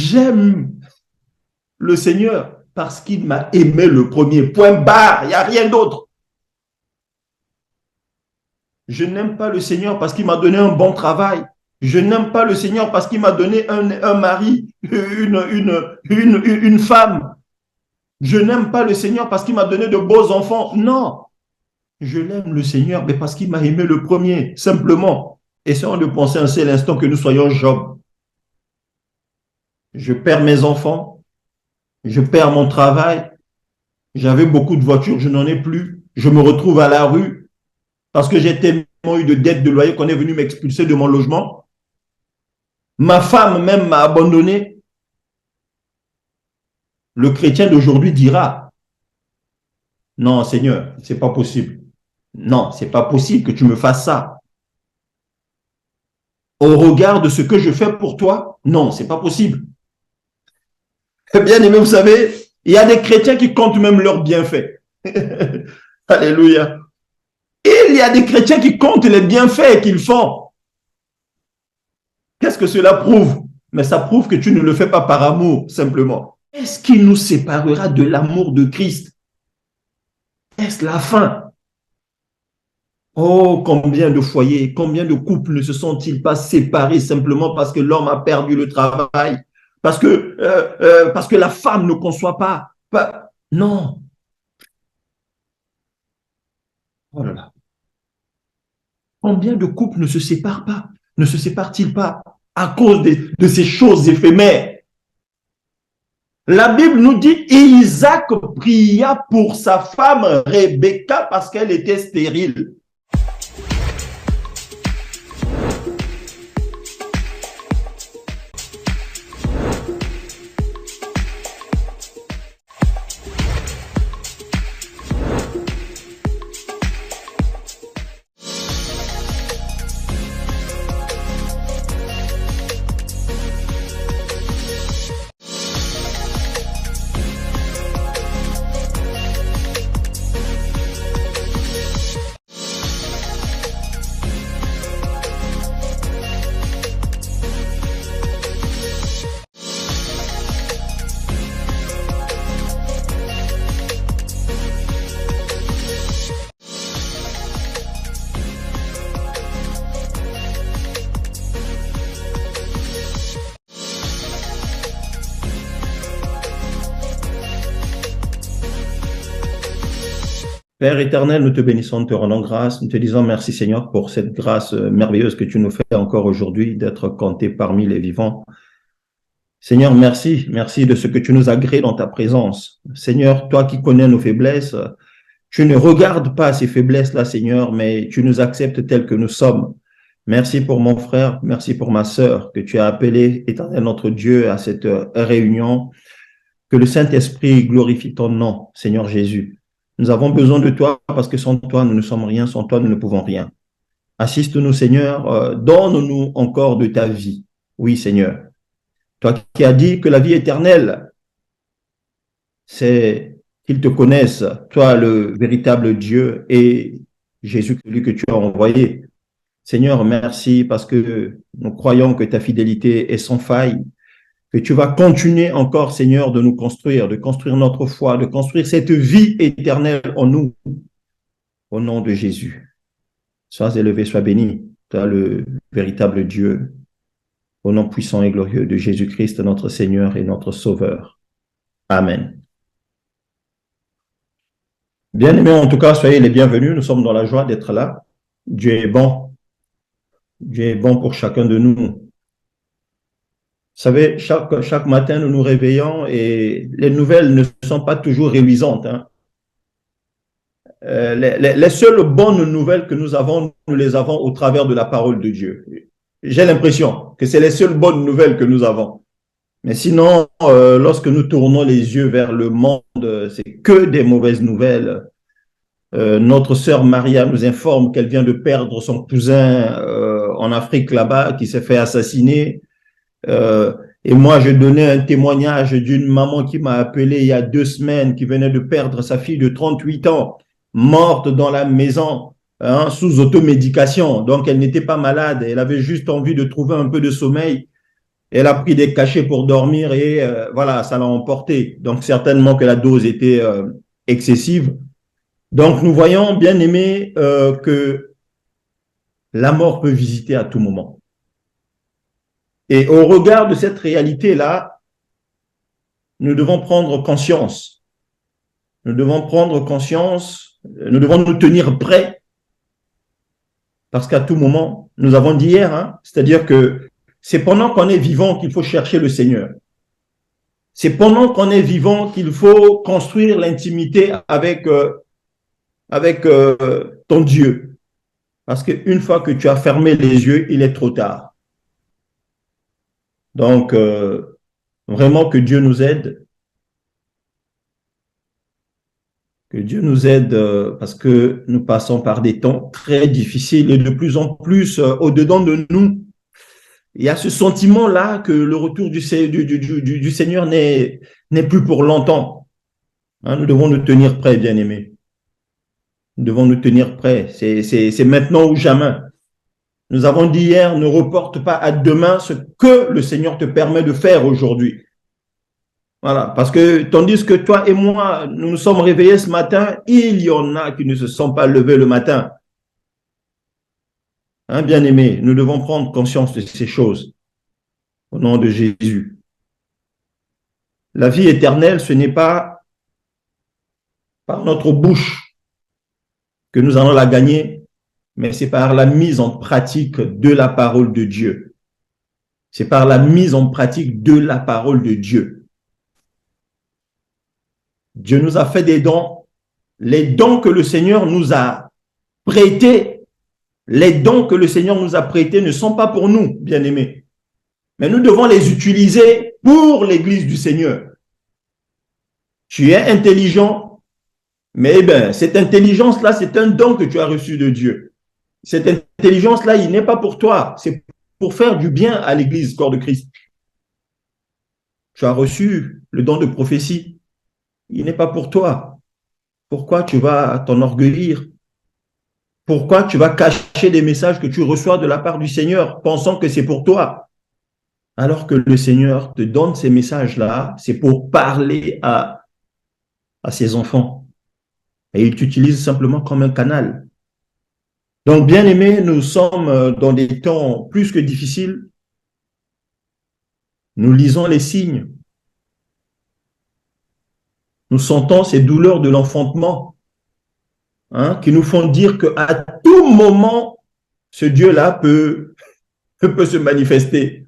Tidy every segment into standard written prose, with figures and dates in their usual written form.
J'aime le Seigneur parce qu'il m'a aimé le premier. Point barre, il n'y a rien d'autre. Je n'aime pas le Seigneur parce qu'il m'a donné un bon travail. Je n'aime pas le Seigneur parce qu'il m'a donné un mari, une femme. Je n'aime pas le Seigneur parce qu'il m'a donné de beaux enfants. Non, je l'aime le Seigneur, mais parce qu'il m'a aimé le premier, simplement. Essayons de penser un seul instant que nous soyons Job. Je perds mes enfants, je perds mon travail, j'avais beaucoup de voitures, je n'en ai plus. Je me retrouve à la rue parce que j'ai tellement eu de dettes de loyer qu'on est venu m'expulser de mon logement. Ma femme même m'a abandonné. Le chrétien d'aujourd'hui dira, non Seigneur, c'est pas possible. Non, c'est pas possible que tu me fasses ça. Au regard de ce que je fais pour toi, non, c'est pas possible. Bien aimé, vous savez, il y a des chrétiens qui comptent même leurs bienfaits. Alléluia. Il y a des chrétiens qui comptent les bienfaits qu'ils font. Qu'est-ce que cela prouve? Mais ça prouve que tu ne le fais pas par amour, simplement. Est-ce qu'il nous séparera de l'amour de Christ? Est-ce la fin? Oh, combien de foyers, combien de couples ne se sont-ils pas séparés simplement parce que l'homme a perdu le travail, parce que la femme ne conçoit pas. Non. Oh là là. Combien de couples ne se séparent pas, ne se séparent-ils pas à cause de ces choses éphémères? La Bible nous dit Isaac pria pour sa femme Rebecca parce qu'elle était stérile. Père éternel, nous te bénissons, nous te rendons grâce, nous te disons merci Seigneur pour cette grâce merveilleuse que tu nous fais encore aujourd'hui d'être compté parmi les vivants. Seigneur, merci de ce que tu nous agrées dans ta présence. Seigneur, toi qui connais nos faiblesses, tu ne regardes pas ces faiblesses-là, Seigneur, mais tu nous acceptes tels que nous sommes. Merci pour mon frère, merci pour ma sœur que tu as appelé, éternel notre Dieu, à cette réunion. Que le Saint-Esprit glorifie ton nom, Seigneur Jésus. Nous avons besoin de toi parce que sans toi, nous ne sommes rien, sans toi, nous ne pouvons rien. Assiste-nous, Seigneur, donne-nous encore de ta vie. Oui, Seigneur. Toi qui as dit que la vie éternelle, c'est qu'ils te connaissent, toi le véritable Dieu et Jésus, celui que tu as envoyé. Seigneur, merci parce que nous croyons que ta fidélité est sans faille, que tu vas continuer encore, Seigneur, de nous construire, de construire notre foi, de construire cette vie éternelle en nous, au nom de Jésus. Sois élevé, sois béni, toi le véritable Dieu, au nom puissant et glorieux de Jésus-Christ, notre Seigneur et notre Sauveur. Amen. Bien-aimés, en tout cas, soyez les bienvenus, nous sommes dans la joie d'être là. Dieu est bon. Dieu est bon pour chacun de nous. Vous savez, chaque matin, nous nous réveillons et les nouvelles ne sont pas toujours réjouissantes. Hein. Les seules bonnes nouvelles que nous les avons au travers de la parole de Dieu. J'ai l'impression que c'est les seules bonnes nouvelles que nous avons. Mais sinon, lorsque nous tournons les yeux vers le monde, c'est que des mauvaises nouvelles. Notre sœur Maria nous informe qu'elle vient de perdre son cousin en Afrique là-bas, qui s'est fait assassiner. Et moi, je donnais un témoignage d'une maman qui m'a appelé il y a 2 semaines, qui venait de perdre sa fille de 38 ans, morte dans la maison, hein, sous automédication. Donc, elle n'était pas malade, elle avait juste envie de trouver un peu de sommeil. Elle a pris des cachets pour dormir et voilà, ça l'a emporté. Donc, certainement que la dose était excessive. Donc, nous voyons, bien aimé, que la mort peut visiter à tout moment. Et au regard de cette réalité-là, nous devons prendre conscience. Nous devons prendre conscience, nous devons nous tenir prêts, parce qu'à tout moment, nous avons dit hier, hein, c'est-à-dire que c'est pendant qu'on est vivant qu'il faut chercher le Seigneur. C'est pendant qu'on est vivant qu'il faut construire l'intimité avec ton Dieu. Parce qu'une fois que tu as fermé les yeux, il est trop tard. Donc, vraiment que Dieu nous aide. Que Dieu nous aide parce que nous passons par des temps très difficiles et de plus en plus au-dedans de nous. Il y a ce sentiment-là que le retour du Seigneur n'est plus pour longtemps. Hein, nous devons nous tenir prêts, bien-aimés. Nous devons nous tenir prêts. C'est maintenant ou jamais. Nous avons dit hier, ne reporte pas à demain ce que le Seigneur te permet de faire aujourd'hui. Voilà, parce que tandis que toi et moi, nous nous sommes réveillés ce matin, il y en a qui ne se sont pas levés le matin. Hein, bien-aimés, nous devons prendre conscience de ces choses au nom de Jésus. La vie éternelle, ce n'est pas par notre bouche que nous allons la gagner, mais c'est par la mise en pratique de la parole de Dieu. C'est par la mise en pratique de la parole de Dieu. Dieu nous a fait des dons. Les dons que le Seigneur nous a prêtés, les dons que le Seigneur nous a prêtés ne sont pas pour nous, bien-aimés. Mais nous devons les utiliser pour l'Église du Seigneur. Tu es intelligent, mais bien, cette intelligence-là, c'est un don que tu as reçu de Dieu. Cette intelligence-là, il n'est pas pour toi, c'est pour faire du bien à l'Église, corps de Christ. Tu as reçu le don de prophétie, il n'est pas pour toi. Pourquoi tu vas t'enorgueillir? Pourquoi tu vas cacher des messages que tu reçois de la part du Seigneur, pensant que c'est pour toi? Alors que le Seigneur te donne ces messages-là, c'est pour parler à ses enfants. Et il t'utilise simplement comme un canal. Donc, bien aimés, nous sommes dans des temps plus que difficiles. Nous lisons les signes. Nous sentons ces douleurs de l'enfantement, hein, qui nous font dire qu'à tout moment, ce Dieu-là peut se manifester.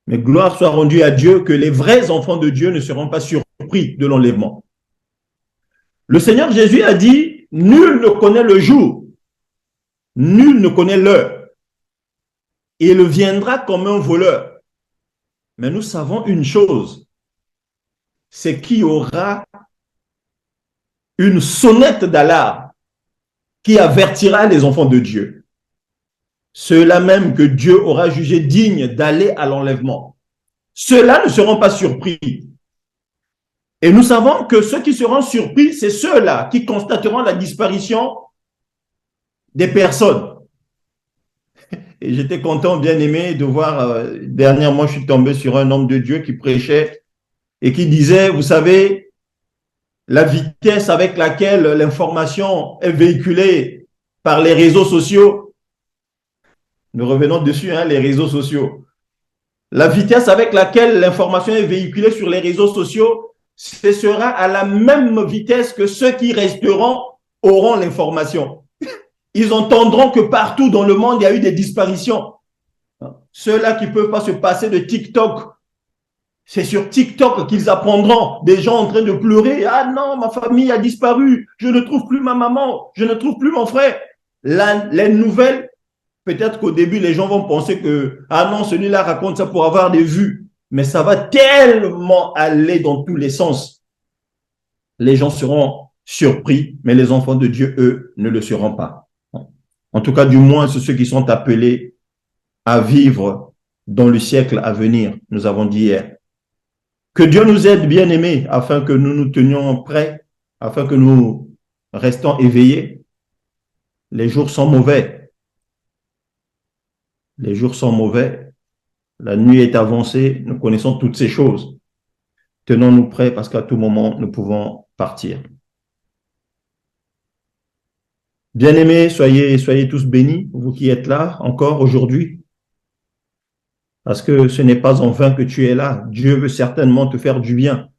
Mais gloire soit rendue à Dieu que les vrais enfants de Dieu ne seront pas surpris de l'enlèvement. Le Seigneur Jésus a dit, nul ne connaît le jour, nul ne connaît l'heure. Il viendra comme un voleur. Mais nous savons une chose, c'est qu'il y aura une sonnette d'alarme qui avertira les enfants de Dieu. Ceux-là même que Dieu aura jugé dignes d'aller à l'enlèvement. Ceux-là ne seront pas surpris. Et nous savons que ceux qui seront surpris, c'est ceux-là qui constateront la disparition des personnes. Et j'étais content, bien aimé, de voir, dernièrement, je suis tombé sur un homme de Dieu qui prêchait et qui disait, vous savez, la vitesse avec laquelle l'information est véhiculée par les réseaux sociaux, nous revenons dessus, hein, les réseaux sociaux. La vitesse avec laquelle l'information est véhiculée sur les réseaux sociaux, ce sera à la même vitesse que ceux qui resteront auront l'information. Ils entendront que partout dans le monde, il y a eu des disparitions. Ceux-là qui ne peuvent pas se passer de TikTok, c'est sur TikTok qu'ils apprendront des gens en train de pleurer. Ah non, ma famille a disparu, je ne trouve plus ma maman, je ne trouve plus mon frère. Les nouvelles, peut-être qu'au début, les gens vont penser que, ah non, celui-là raconte ça pour avoir des vues. Mais ça va tellement aller dans tous les sens. Les gens seront surpris, mais les enfants de Dieu, eux, ne le seront pas. En tout cas, du moins, c'est ceux qui sont appelés à vivre dans le siècle à venir, nous avons dit hier. Que Dieu nous aide, bien-aimés, afin que nous nous tenions prêts, afin que nous restons éveillés. Les jours sont mauvais. Les jours sont mauvais. La nuit est avancée, nous connaissons toutes ces choses. Tenons-nous prêts parce qu'à tout moment, nous pouvons partir. Bien-aimés, soyez tous bénis, vous qui êtes là encore aujourd'hui, parce que ce n'est pas en vain que tu es là. Dieu veut certainement te faire du bien.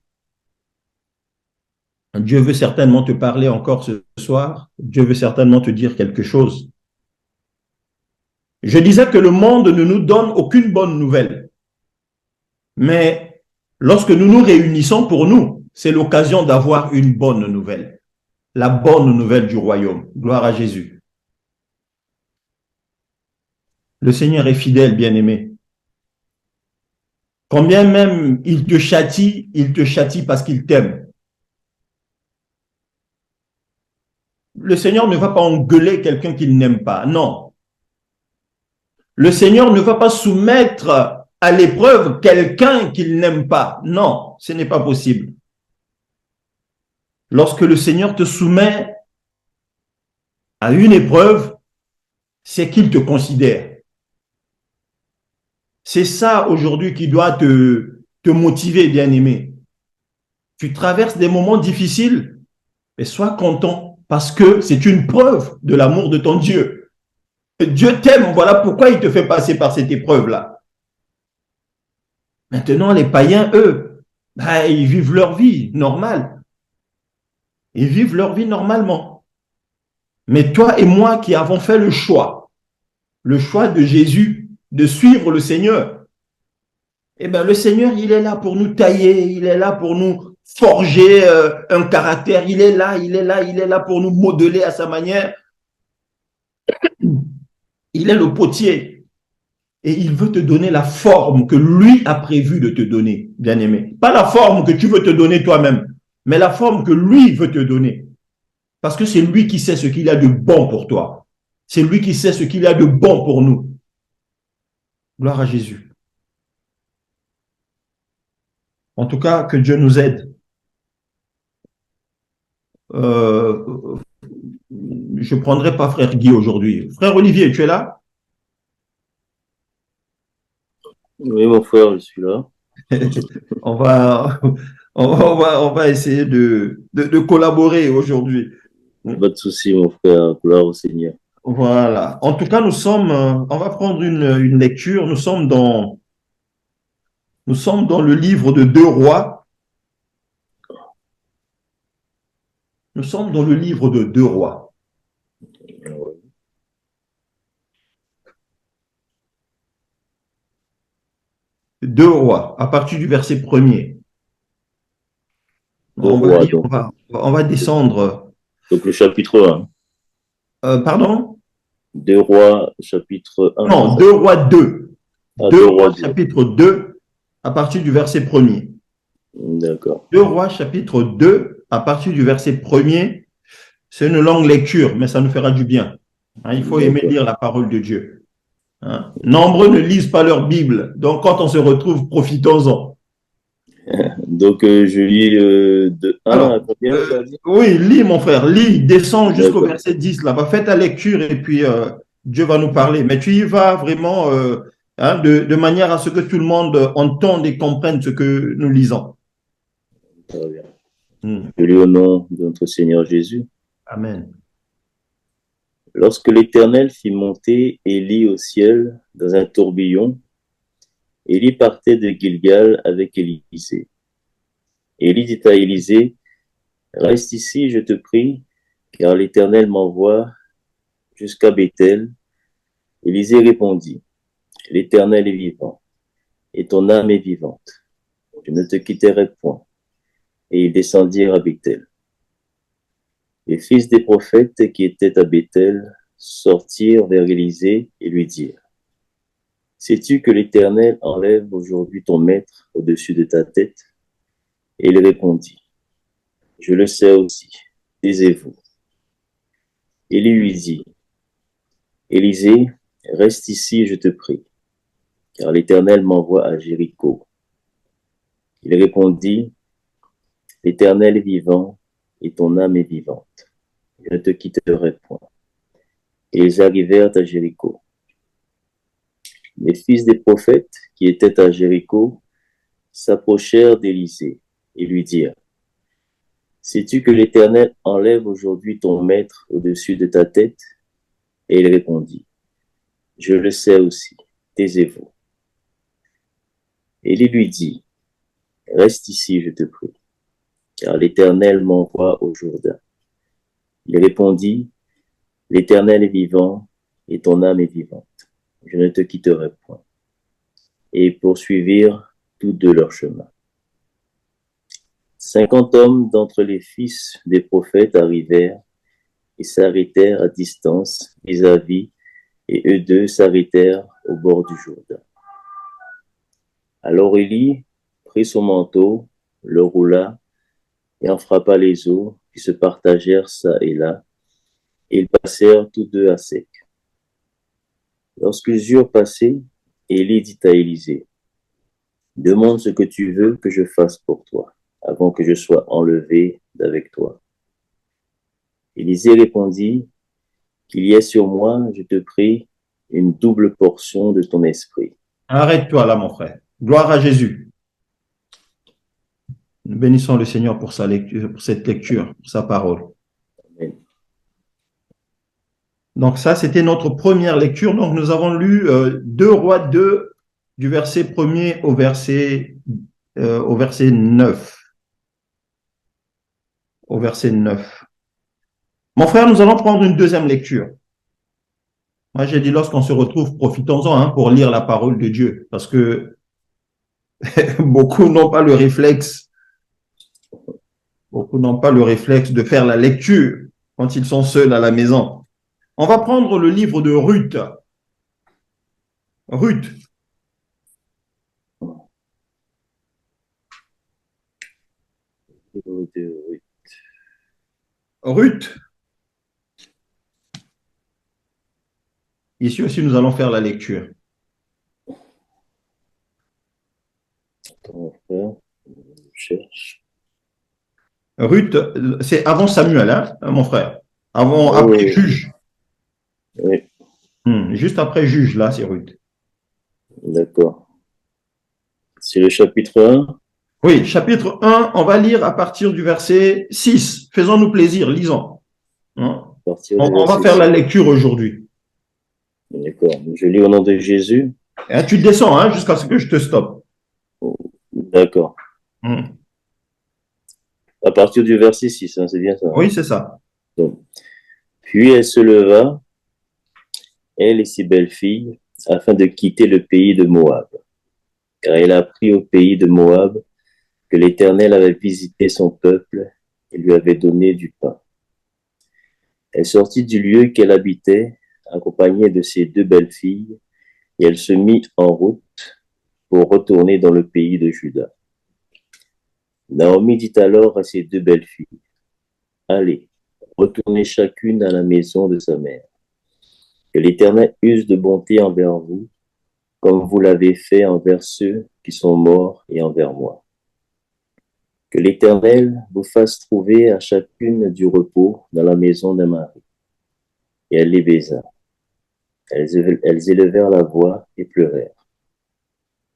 Dieu veut certainement te parler encore ce soir. Dieu veut certainement te dire quelque chose. Je disais que le monde ne nous donne aucune bonne nouvelle. Mais lorsque nous nous réunissons pour nous, c'est l'occasion d'avoir une bonne nouvelle. La bonne nouvelle du royaume. Gloire à Jésus. Le Seigneur est fidèle, bien-aimé. Quand bien même il te châtie parce qu'il t'aime. Le Seigneur ne va pas engueuler quelqu'un qu'il n'aime pas. Non. Le Seigneur ne va pas soumettre à l'épreuve quelqu'un qu'il n'aime pas. Non, ce n'est pas possible. Lorsque le Seigneur te soumet à une épreuve, c'est qu'il te considère. C'est ça aujourd'hui qui doit te motiver, bien-aimé. Tu traverses des moments difficiles, mais sois content parce que c'est une preuve de l'amour de ton Dieu. Dieu t'aime, voilà pourquoi il te fait passer par cette épreuve-là. Maintenant, les païens, eux, ils vivent leur vie normale. Ils vivent leur vie normalement. Mais toi et moi qui avons fait le choix de Jésus, de suivre le Seigneur, eh bien, le Seigneur, il est là pour nous tailler, il est là pour nous forger un caractère, il est là pour nous modeler à sa manière. Il est le potier et il veut te donner la forme que lui a prévu de te donner, bien-aimé. Pas la forme que tu veux te donner toi-même, mais la forme que lui veut te donner. Parce que c'est lui qui sait ce qu'il a de bon pour toi. C'est lui qui sait ce qu'il a de bon pour nous. Gloire à Jésus. En tout cas, que Dieu nous aide. Je ne prendrai pas frère Guy aujourd'hui. Frère Olivier, tu es là? Oui, mon frère, je suis là. on va essayer de collaborer aujourd'hui. Pas de souci, mon frère. Gloire au Seigneur. Voilà. En tout cas, on va prendre une lecture. Nous sommes dans le livre de 2 Rois. Nous sommes dans le livre de 2 Rois. 2 Rois, à partir du verset 1er. On va descendre. Donc, le chapitre 1. Pardon? 2 Rois, chapitre 1. Non, 2 Rois 2. Ah, 2 Rois Rois, chapitre 2, à partir du verset 1er. D'accord. 2 Rois, chapitre 2, à partir du verset 1er. C'est une longue lecture, mais ça nous fera du bien. Il faut aimer lire la parole de Dieu. Nombreux ne lisent pas leur Bible, donc quand on se retrouve, profitons-en. Donc, je lis de 1 à combien? Oui, lis mon frère, lis, descends jusqu'au verset 10 là-bas, fais ta lecture et puis Dieu va nous parler. Mais tu y vas vraiment de manière à ce que tout le monde entende et comprenne ce que nous lisons. Très bien. Je lis au nom de notre Seigneur Jésus. Amen. Lorsque l'Éternel fit monter Élie au ciel dans un tourbillon, Élie partait de Gilgal avec Élisée. Élie dit à Élisée, « Reste ici, je te prie, car l'Éternel m'envoie jusqu'à Béthel. » Élisée répondit, « L'Éternel est vivant, et ton âme est vivante. Je ne te quitterai point. » Et ils descendirent à Béthel. Les fils des prophètes qui étaient à Béthel sortirent vers Élisée et lui dirent, « Sais-tu que l'Éternel enlève aujourd'hui ton maître au-dessus de ta tête? » Et il répondit, « Je le sais aussi, taisez-vous. » Élie lui dit, « Élisée, reste ici, je te prie, car l'Éternel m'envoie à Jéricho. » Il répondit, « L'Éternel est vivant, et ton âme est vivante. Je ne te quitterai point. » Et ils arrivèrent à Jéricho. les fils des prophètes qui étaient à Jéricho s'approchèrent d'Élisée et lui dirent, sais-tu que l'Éternel enlève aujourd'hui ton maître au-dessus de ta tête? Et il répondit, je le sais aussi, taisez-vous. Élie lui dit, reste ici, je te prie, car l'Éternel m'envoie au Jourdain. Il répondit, l'Éternel est vivant et ton âme est vivante. Je ne te quitterai point. Et ils poursuivirent tous deux leur chemin. 50 hommes d'entre les fils des prophètes arrivèrent et s'arrêtèrent à distance vis-à-vis, et eux deux s'arrêtèrent au bord du Jourdain. Alors Élie prit son manteau, le roula et en frappa les eaux qui se partagèrent çà et là, et ils passèrent tous deux à sec. Lorsqu'ils eurent passé, Élie dit à Élisée, demande ce que tu veux que je fasse pour toi, avant que je sois enlevé d'avec toi. Élisée répondit, qu'il y ait sur moi, je te prie, une double portion de ton esprit. Arrête-toi là, mon frère. Gloire à Jésus. Nous bénissons le Seigneur pour sa lecture, pour cette lecture, pour sa parole. Amen. Donc ça, c'était notre première lecture. Donc nous avons lu 2 Rois 2 du verset 1er au verset 9. Au verset 9. Mon frère, nous allons prendre une deuxième lecture. Moi, j'ai dit, lorsqu'on se retrouve, profitons-en pour lire la parole de Dieu, parce que beaucoup n'ont pas le réflexe. Beaucoup n'ont pas le réflexe de faire la lecture quand ils sont seuls à la maison. On va prendre le livre de Ruth. Ruth. Ruth. Ici aussi, nous allons faire la lecture. Attends, frère, je cherche. Ruth, c'est avant Samuel, hein, mon frère. Avant, Oh, après Juge. oui, Juste après Juge, là, c'est Ruth. d'accord. C'est le chapitre 1. Oui, chapitre 1, on va lire à partir du verset 6. Faisons-nous plaisir, lisons. À partir du On va verset faire la 6. lecture aujourd'hui. D'accord. Je lis au nom de Jésus. Tu descends jusqu'à ce que je te stoppe. D'accord. À partir du verset 6, hein, c'est bien ça. Oui, c'est ça. Donc, puis elle se leva, elle et ses belles-filles, afin de quitter le pays de Moab. Car elle a appris au pays de Moab que l'Éternel avait visité son peuple et lui avait donné du pain. Elle sortit du lieu qu'elle habitait, accompagnée de ses 2 belles-filles, et elle se mit en route pour retourner dans le pays de Juda. Naomi dit alors à ses 2 belles-filles, allez, retournez chacune à la maison de sa mère. Que l'Éternel use de bonté envers vous, comme vous l'avez fait envers ceux qui sont morts et envers moi. Que l'Éternel vous fasse trouver à chacune du repos dans la maison d'un mari. Et elle les baisa. Elles élevèrent la voix et pleurèrent.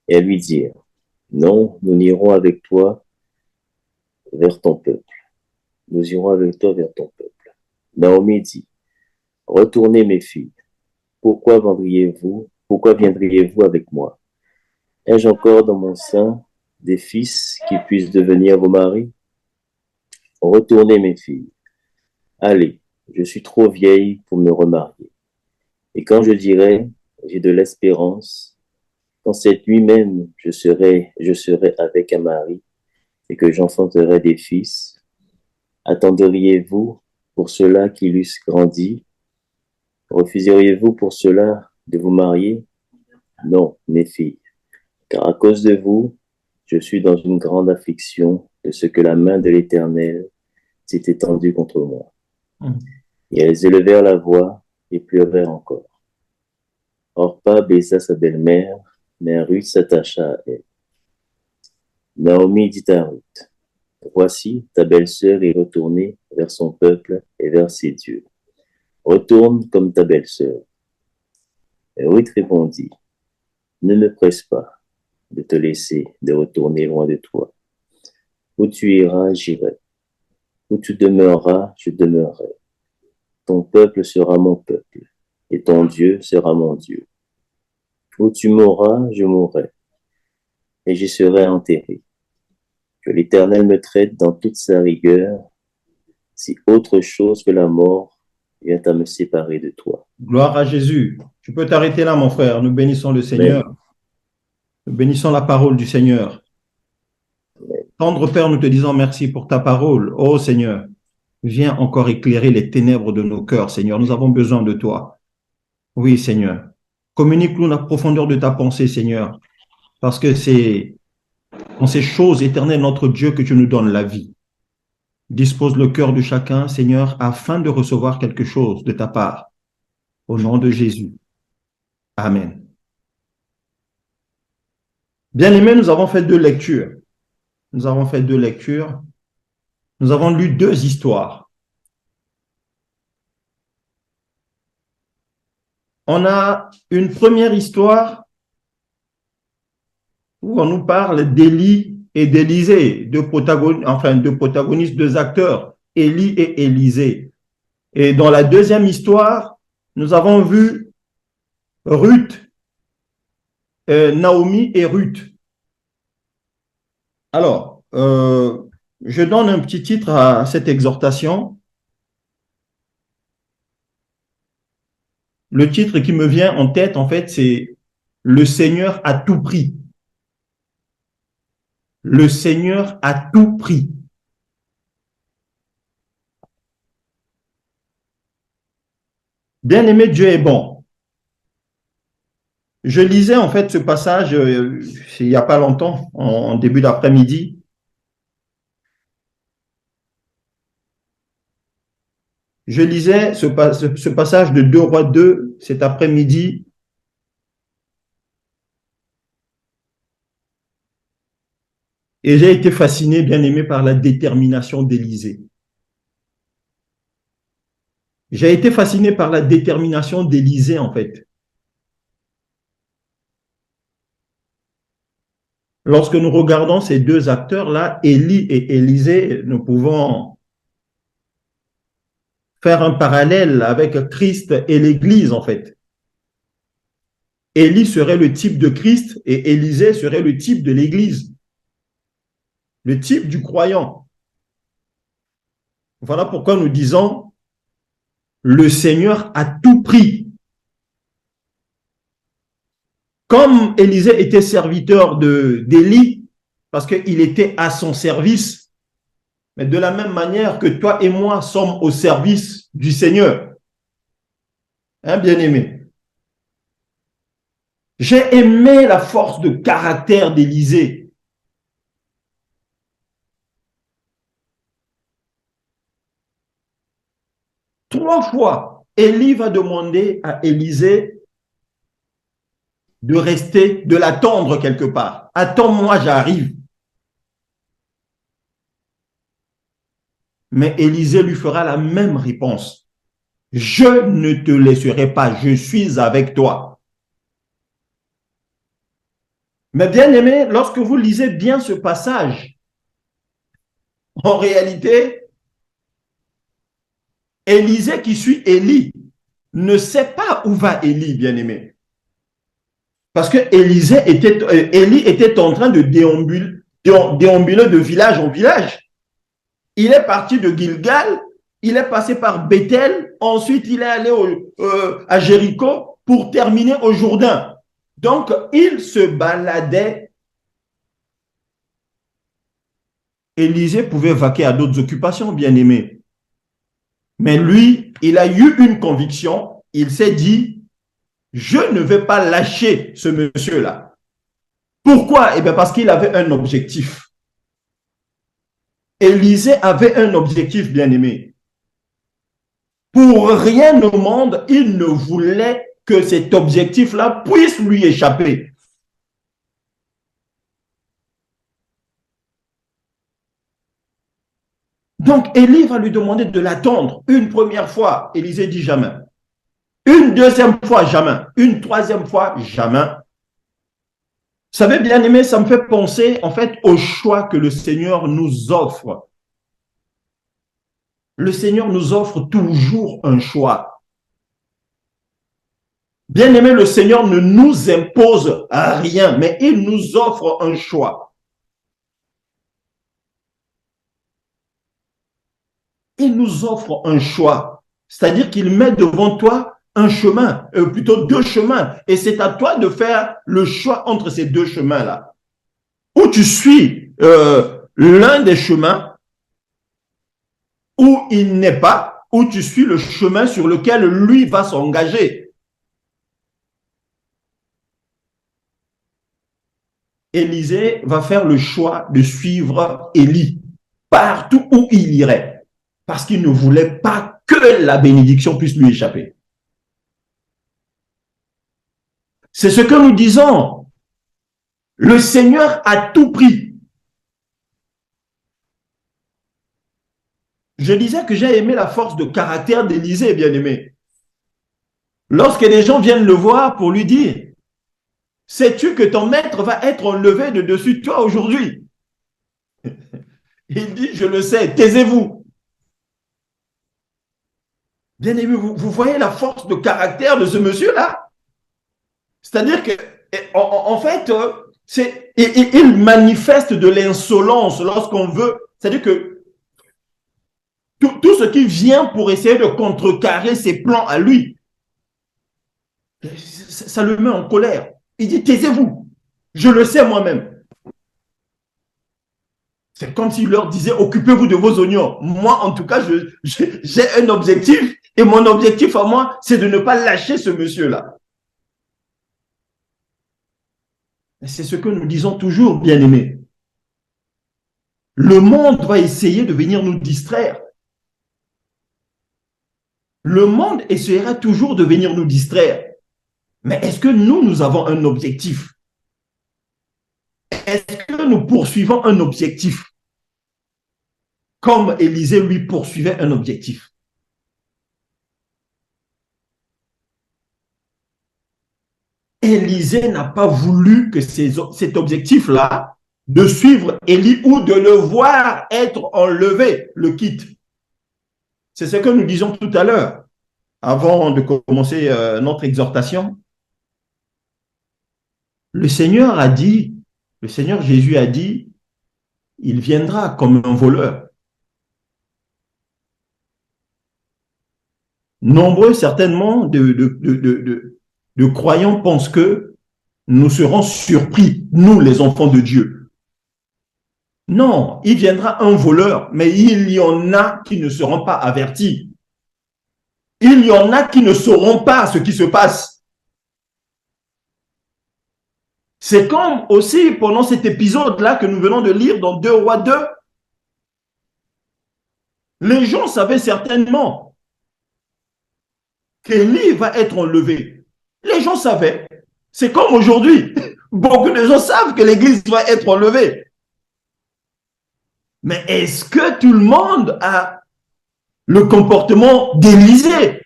Et elles lui dirent, non, nous n'irons avec toi vers ton peuple. Nous irons avec toi vers ton peuple. Naomi dit, retournez mes filles. Pourquoi viendriez-vous avec moi? Ai-je encore dans mon sein des fils qui puissent devenir vos maris? Retournez mes filles. Allez, je suis trop vieille pour me remarier. Et quand je dirai, j'ai de l'espérance, quand cette nuit même je serai avec un mari et que j'enfanterai des fils, attendriez-vous pour cela qu'ils eussent grandi? Refuseriez-vous pour cela de vous marier? Non, mes filles, car à cause de vous, je suis dans une grande affliction de ce que la main de l'Éternel s'est étendue contre moi. Et elles élevèrent la voix et pleurèrent encore. Orpa baisa sa belle-mère, mais Ruth s'attacha à elle. Naomi dit à Ruth, voici, ta belle-sœur est retournée vers son peuple et vers ses dieux. Retourne comme ta belle-sœur. Et Ruth répondit, ne me presse pas de te laisser, de retourner loin de toi. Où tu iras, j'irai. Où tu demeureras, je demeurerai. Ton peuple sera mon peuple, et ton Dieu sera mon Dieu. Où tu mourras, je mourrai, et j'y serai enterré. Que l'Éternel me traite dans toute sa rigueur, si autre chose que la mort vient à me séparer de toi. Gloire à Jésus. Tu peux t'arrêter là, mon frère. Nous bénissons le Seigneur. Amen. Nous bénissons la parole du Seigneur. Amen. Tendre Père, nous te disons merci pour ta parole. Oh Seigneur, viens encore éclairer les ténèbres de nos cœurs, Seigneur. Nous avons besoin de toi. Oui, Seigneur. Communique-nous la profondeur de ta pensée, Seigneur, parce que c'est en ces choses éternelles, notre Dieu, que tu nous donnes la vie. Dispose le cœur de chacun, Seigneur, afin de recevoir quelque chose de ta part. Au nom de Jésus. Amen. Bien-aimés, nous avons fait 2 lectures. Nous avons fait 2 lectures. Nous avons lu 2 histoires. On a une première histoire où on nous parle d'Élie et d'Élisée, 2 protagonistes, 2 acteurs, Élie et Élisée. Et dans la deuxième histoire, nous avons vu Ruth, Naomi et Ruth. Alors, je donne un petit titre à cette exhortation. Le titre qui me vient en tête, en fait, c'est « Le Seigneur à tout prix ». Le Seigneur à tout prix. Bien-aimé, Dieu est bon. Je lisais en fait ce passage il n'y a pas longtemps, en début d'après-midi. Je lisais ce passage de 2 Rois 2 cet après-midi. Et j'ai été fasciné, bien-aimé, par la détermination d'Élisée. J'ai été fasciné par la détermination d'Élisée, en fait. Lorsque nous regardons ces 2 acteurs-là, Élie et Élisée, nous pouvons faire un parallèle avec Christ et l'Église, en fait. Élie serait le type de Christ et Élisée serait le type de l'Église, le type du croyant. Voilà pourquoi nous disons le Seigneur à tout prix. Comme Élisée était serviteur d'Élie, parce qu'il était à son service, mais de la même manière que toi et moi sommes au service du Seigneur. Hein, bien-aimé? J'ai aimé la force de caractère d'Élisée. Trois fois, Élie va demander à Élisée de rester, de l'attendre quelque part. Attends-moi, j'arrive. Mais Élisée lui fera la même réponse. Je ne te laisserai pas, je suis avec toi. Mais bien aimé, lorsque vous lisez bien ce passage, en réalité, Élisée qui suit Élie ne sait pas où va Élie, bien aimé. Parce que Élie était en train de déambuler de village en village. Il est parti de Gilgal, il est passé par Bethel, ensuite il est allé à Jéricho pour terminer au Jourdain. Donc, il se baladait. Élisée pouvait vaquer à d'autres occupations, bien aimé. Mais lui, il a eu une conviction. Il s'est dit, je ne vais pas lâcher ce monsieur-là. Pourquoi? Eh bien, parce qu'il avait un objectif. Élisée avait un objectif, bien aimé. Pour rien au monde, il ne voulait que cet objectif-là puisse lui échapper. Donc, Élie va lui demander de l'attendre. Une première fois, Élisée dit jamais. Une deuxième fois, jamais. Une troisième fois, jamais. savez, bien aimé, ça me fait penser en fait au choix que le Seigneur nous offre. Le Seigneur nous offre toujours un choix. Bien aimé, le Seigneur ne nous impose rien, mais il nous offre un choix. Il nous offre un choix. C'est-à-dire qu'il met devant toi un chemin, plutôt deux chemins. Et c'est à toi de faire le choix entre ces deux chemins-là. Ou tu suis l'un des chemins, où il n'est pas, ou tu suis le chemin sur lequel lui va s'engager. Élisée va faire le choix de suivre Élie partout où il irait, parce qu'il ne voulait pas que la bénédiction puisse lui échapper. C'est ce que nous disons. Le Seigneur a tout pris. Je disais que j'ai aimé la force de caractère d'Élisée, bien aimé. Lorsque les gens viennent le voir pour lui dire, sais-tu que ton maître va être enlevé de dessus toi aujourd'hui? Il dit, je le sais, taisez-vous. Bien aimé, vous voyez la force de caractère de ce monsieur-là? C'est-à-dire que, en fait, il manifeste de l'insolence lorsqu'on veut. C'est-à-dire que tout ce qui vient pour essayer de contrecarrer ses plans à lui, ça le met en colère. Il dit, taisez-vous. Je le sais moi-même. C'est comme s'il leur disait, occupez-vous de vos oignons. Moi, en tout cas, j'ai un objectif. Et mon objectif à moi, c'est de ne pas lâcher ce monsieur-là. C'est ce que nous disons toujours, bien-aimés. Le monde va essayer de venir nous distraire. Le monde essaiera toujours de venir nous distraire. Mais est-ce que nous avons un objectif? Est-ce que nous poursuivons un objectif? Comme Élisée lui poursuivait un objectif. Élisée n'a pas voulu que cet objectif-là, de suivre Élie ou de le voir être enlevé, le quitte. C'est ce que nous disons tout à l'heure, avant de commencer notre exhortation. Le Seigneur a dit, le Seigneur Jésus a dit, il viendra comme un voleur. Nombreux, certainement, de croyants pensent que nous serons surpris, nous, les enfants de Dieu. Non, il viendra un voleur, mais il y en a qui ne seront pas avertis. Il y en a qui ne sauront pas ce qui se passe. C'est comme aussi pendant cet épisode-là que nous venons de lire dans 2 Rois 2. Les gens savaient certainement qu'Élie va être enlevé. Les gens savaient. C'est comme aujourd'hui. Beaucoup de gens savent que l'Église va être enlevée. Mais est-ce que tout le monde a le comportement d'Élisée,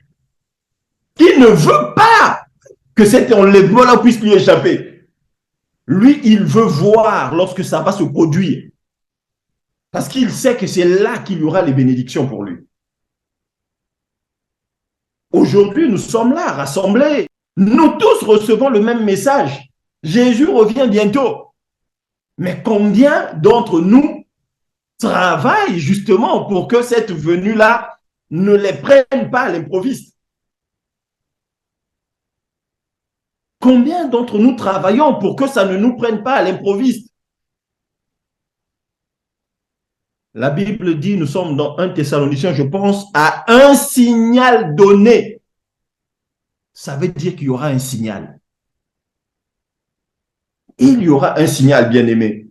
qui ne veut pas que cet enlèvement-là puisse lui échapper? Lui, il veut voir lorsque ça va se produire. Parce qu'il sait que c'est là qu'il y aura les bénédictions pour lui. Aujourd'hui, nous sommes là, rassemblés. Nous tous recevons le même message. Jésus revient bientôt. Mais combien d'entre nous travaillent justement pour que cette venue-là ne les prenne pas à l'improviste? Combien d'entre nous travaillons pour que ça ne nous prenne pas à l'improviste? La Bible dit, nous sommes dans 1 Thessaloniciens, je pense, à un signal donné. Ça veut dire qu'il y aura un signal. Il y aura un signal, bien-aimé.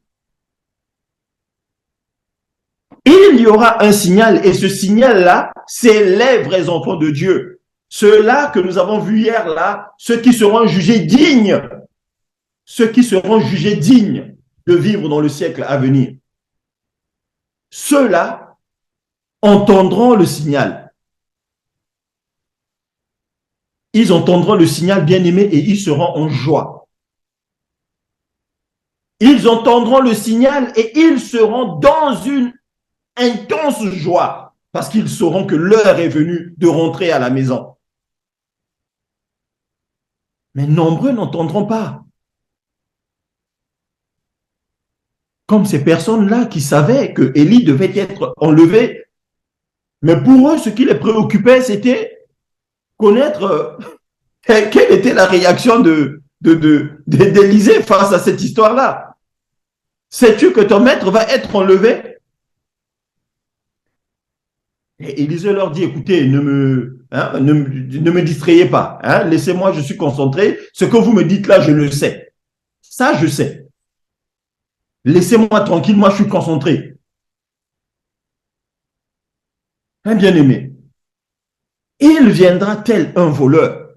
Il y aura un signal, et ce signal-là, c'est les vrais enfants de Dieu. Ceux-là que nous avons vus hier, là, ceux qui seront jugés dignes, ceux qui seront jugés dignes de vivre dans le siècle à venir. Ceux-là entendront le signal. Ils entendront le signal, bien-aimé, et ils seront en joie. Ils entendront le signal et ils seront dans une intense joie parce qu'ils sauront que l'heure est venue de rentrer à la maison. Mais nombreux n'entendront pas. Comme ces personnes-là qui savaient que Élie devait être enlevé. Mais pour eux, ce qui les préoccupait, c'était connaître quelle était la réaction d'Élisée face à cette histoire-là. Sais-tu que ton maître va être enlevé? Et Élisée leur dit, écoutez, ne me distrayez pas. Hein, laissez-moi, je suis concentré. Ce que vous me dites là, je le sais. Ça, je sais. Laissez-moi tranquille, moi, je suis concentré. Un bien-aimé. Il viendra tel un voleur.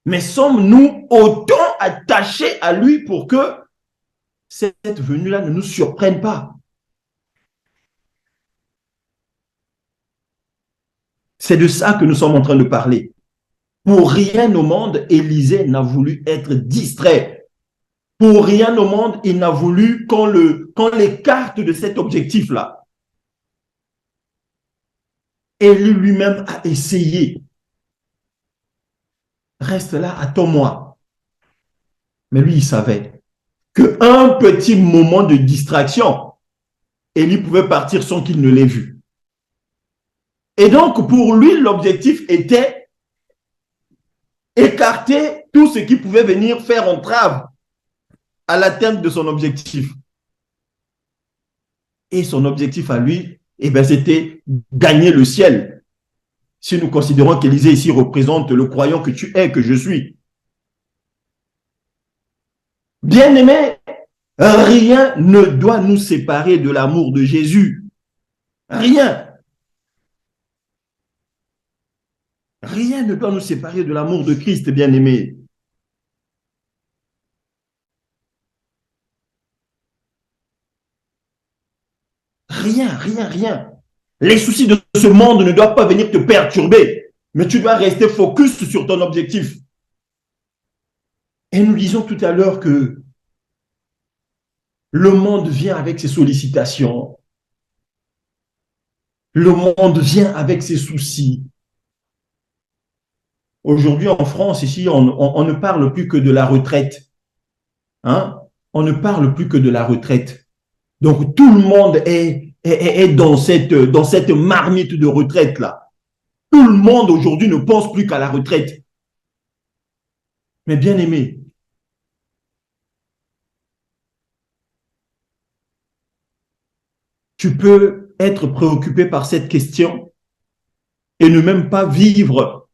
Mais sommes-nous autant attachés à lui pour que cette venue-là ne nous surprenne pas? C'est de ça que nous sommes en train de parler. Pour rien au monde, Élisée n'a voulu être distrait. Pour rien au monde, il n'a voulu qu'on l'écarte de cet objectif-là. Élie lui-même a essayé. Reste là, attends-moi. Mais lui, il savait qu'un petit moment de distraction, Élie pouvait partir sans qu'il ne l'ait vu. Et donc, pour lui, l'objectif était écarter tout ce qui pouvait venir faire entrave à l'atteinte de son objectif. Et son objectif à lui, c'était gagner le ciel. Si nous considérons qu'Élisée ici représente le croyant que tu es, que je suis. Bien-aimé, rien ne doit nous séparer de l'amour de Jésus. Rien. Rien ne doit nous séparer de l'amour de Christ, bien-aimé. Rien, rien, rien. Les soucis de ce monde ne doivent pas venir te perturber, mais tu dois rester focus sur ton objectif. Et nous disons tout à l'heure que le monde vient avec ses sollicitations. Le monde vient avec ses soucis. Aujourd'hui, en France, ici, on ne parle plus que de la retraite. Hein? On ne parle plus que de la retraite. Donc, tout le monde est dans cette marmite de retraite-là. Tout le monde aujourd'hui ne pense plus qu'à la retraite. Mais bien aimé, tu peux être préoccupé par cette question et ne même pas vivre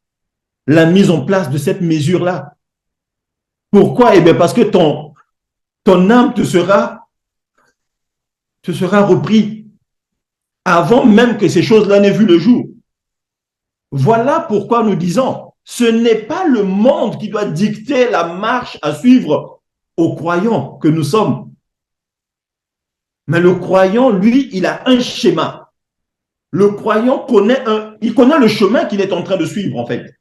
la mise en place de cette mesure-là. Pourquoi? Eh bien, parce que ton âme te sera repris avant même que ces choses-là n'aient vu le jour. Voilà pourquoi nous disons, ce n'est pas le monde qui doit dicter la marche à suivre aux croyants que nous sommes. Mais le croyant, lui, il a un schéma. Le croyant connaît le chemin qu'il est en train de suivre, en fait.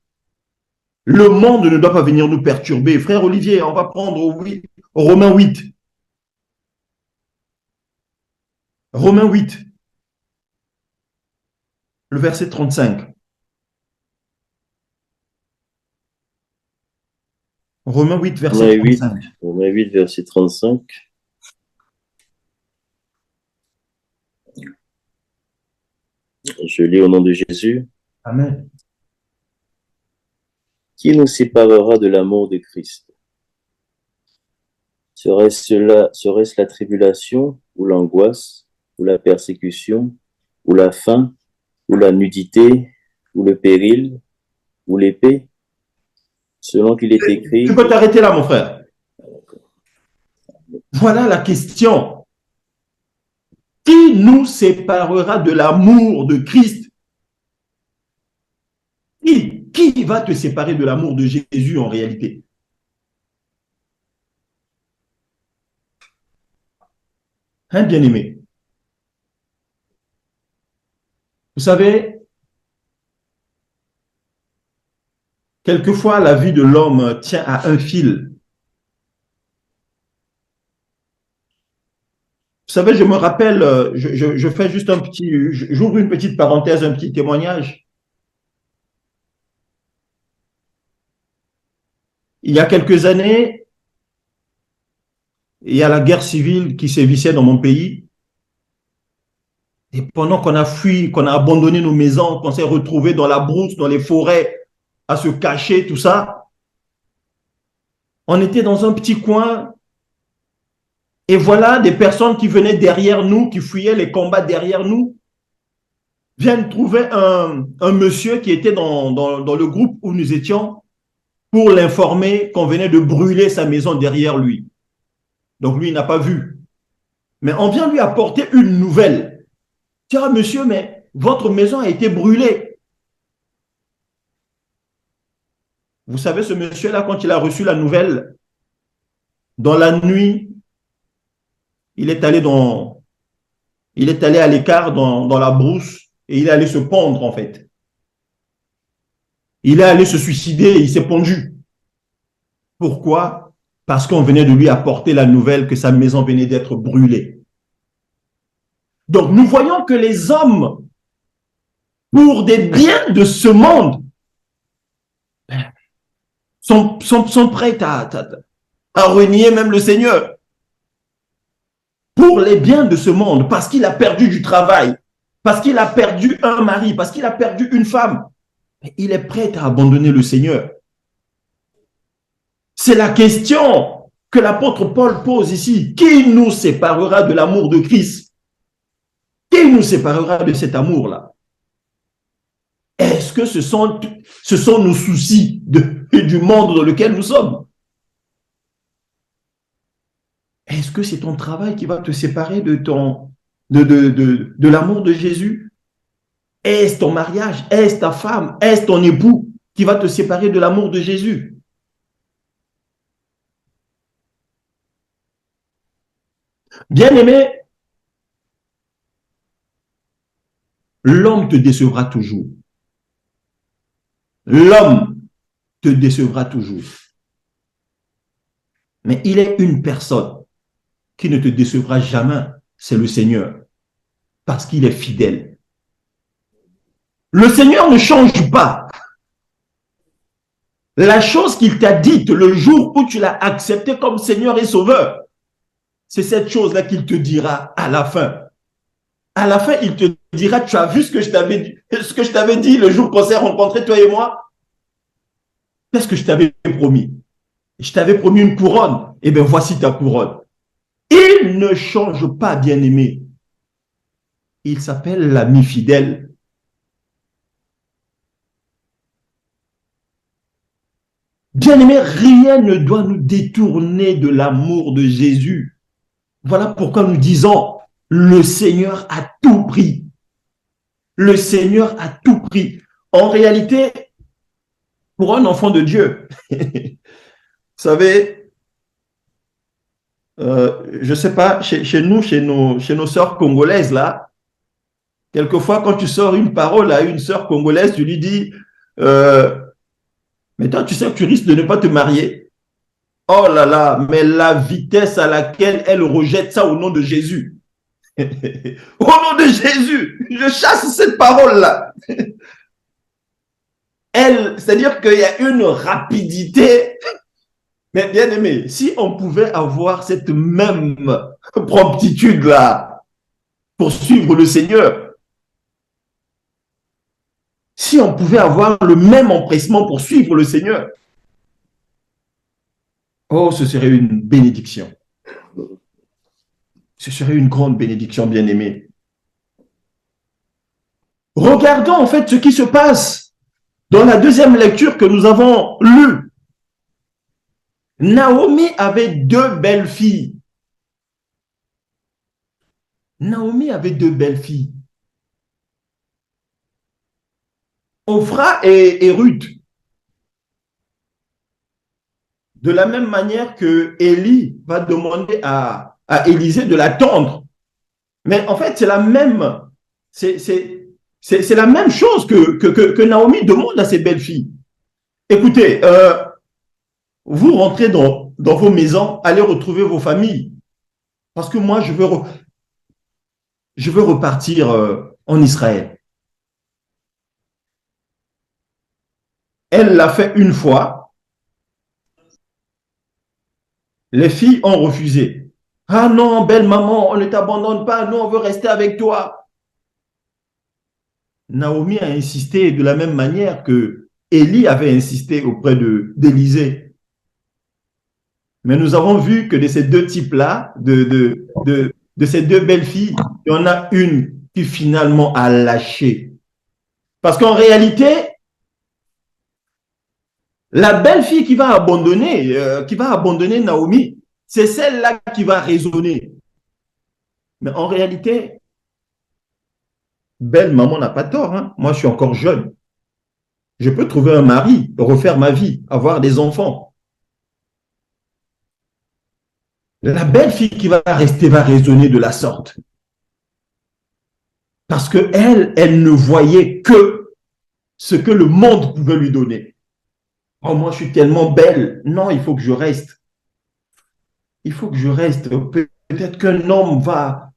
Le monde ne doit pas venir nous perturber. Frère Olivier, on va prendre Romains 8. Romains 8, le verset 35. Romains 8, verset 35. Romains 8, verset 35. Je lis au nom de Jésus. Amen. Qui nous séparera de l'amour de Christ? Serait-ce la tribulation, ou l'angoisse, ou la persécution, ou la faim, ou la nudité, ou le péril, ou l'épée? Selon qu'il est écrit... Tu peux t'arrêter là, mon frère. Voilà la question. Qui nous séparera de l'amour de Christ? Qui va te séparer de l'amour de Jésus en réalité? Hein, bien-aimé? Vous savez, quelquefois la vie de l'homme tient à un fil. Vous savez, je me rappelle, je fais juste un petit, j'ouvre une petite parenthèse, un petit témoignage. Il y a quelques années, il y a la guerre civile qui sévissait dans mon pays. Et pendant qu'on a fui, qu'on a abandonné nos maisons, qu'on s'est retrouvés dans la brousse, dans les forêts, à se cacher, tout ça, on était dans un petit coin. Et voilà des personnes qui venaient derrière nous, qui fuyaient les combats derrière nous, viennent trouver un monsieur qui était dans le groupe où nous étions pour l'informer qu'on venait de brûler sa maison derrière lui. Donc lui, il n'a pas vu. Mais on vient lui apporter une nouvelle. Tiens, monsieur, mais votre maison a été brûlée. Vous savez, ce monsieur-là, quand il a reçu la nouvelle, dans la nuit, il est allé à l'écart dans la brousse et il est allé se pendre, en fait. Il est allé se suicider et il s'est pendu. Pourquoi? Parce qu'on venait de lui apporter la nouvelle que sa maison venait d'être brûlée. Donc, nous voyons que les hommes, pour des biens de ce monde, sont prêts à renier même le Seigneur. Pour les biens de ce monde, parce qu'il a perdu du travail, parce qu'il a perdu un mari, parce qu'il a perdu une femme, il est prêt à abandonner le Seigneur. C'est la question que l'apôtre Paul pose ici. Qui nous séparera de l'amour de Christ? Qui nous séparera de cet amour-là? Est-ce que ce sont nos soucis du monde dans lequel nous sommes? Est-ce que c'est ton travail qui va te séparer de l'amour de Jésus? Est-ce ton mariage? Est-ce ta femme? Est-ce ton époux qui va te séparer de l'amour de Jésus? Bien-aimé, l'homme te décevra toujours. L'homme te décevra toujours. Mais il est une personne qui ne te décevra jamais, c'est le Seigneur, parce qu'il est fidèle. Le Seigneur ne change pas. La chose qu'il t'a dite le jour où tu l'as accepté comme Seigneur et Sauveur, c'est cette chose-là qu'il te dira à la fin. À la fin, il te dira, tu as vu ce que je t'avais dit le jour qu'on s'est rencontrés, toi et moi? Qu'est-ce que je t'avais promis? Je t'avais promis une couronne. Eh bien, voici ta couronne. Il ne change pas, bien-aimé. Il s'appelle l'ami fidèle. Bien-aimé, rien ne doit nous détourner de l'amour de Jésus. Voilà pourquoi nous disons, le Seigneur a tout pris. Le Seigneur a tout pris. En réalité, pour un enfant de Dieu, vous savez, je ne sais pas, chez nous, chez nos sœurs congolaises, là, quelquefois, quand tu sors une parole à une sœur congolaise, tu lui dis, mais toi, tu sais que tu risques de ne pas te marier. Oh là là, mais la vitesse à laquelle elle rejette ça au nom de Jésus. Au nom de Jésus, je chasse cette parole-là. C'est-à-dire qu'il y a une rapidité. Mais bien aimé, si on pouvait avoir cette même promptitude-là pour suivre le Seigneur, si on pouvait avoir le même empressement pour suivre le Seigneur, oh, ce serait une bénédiction. Ce serait une grande bénédiction, bien-aimé. Regardons en fait ce qui se passe dans la deuxième lecture que nous avons lue. Naomi avait deux belles filles. Naomi avait deux belles filles. Ophra et Ruth. De la même manière que Élie va demander à Élisée de l'attendre. Mais en fait, c'est la même chose que Naomi demande à ses belles filles. Écoutez, vous rentrez dans vos maisons, allez retrouver vos familles. Parce que moi, je veux je veux repartir en Israël. Elle l'a fait une fois. Les filles ont refusé. Ah non, belle maman, on ne t'abandonne pas, nous on veut rester avec toi. Naomi a insisté de la même manière que Élie avait insisté auprès d'Élisée. Mais nous avons vu que de ces deux types-là, de ces deux belles filles, il y en a une qui finalement a lâché. Parce qu'en réalité, la belle fille qui va abandonner Naomi, c'est celle-là qui va raisonner. Mais en réalité, belle maman n'a pas tort. Hein. Moi, je suis encore jeune. Je peux trouver un mari, refaire ma vie, avoir des enfants. La belle fille qui va rester va raisonner de la sorte. Parce que elle ne voyait que ce que le monde pouvait lui donner. Oh, moi, je suis tellement belle. Non, il faut que je reste. Il faut que je reste. Peut-être qu'un homme va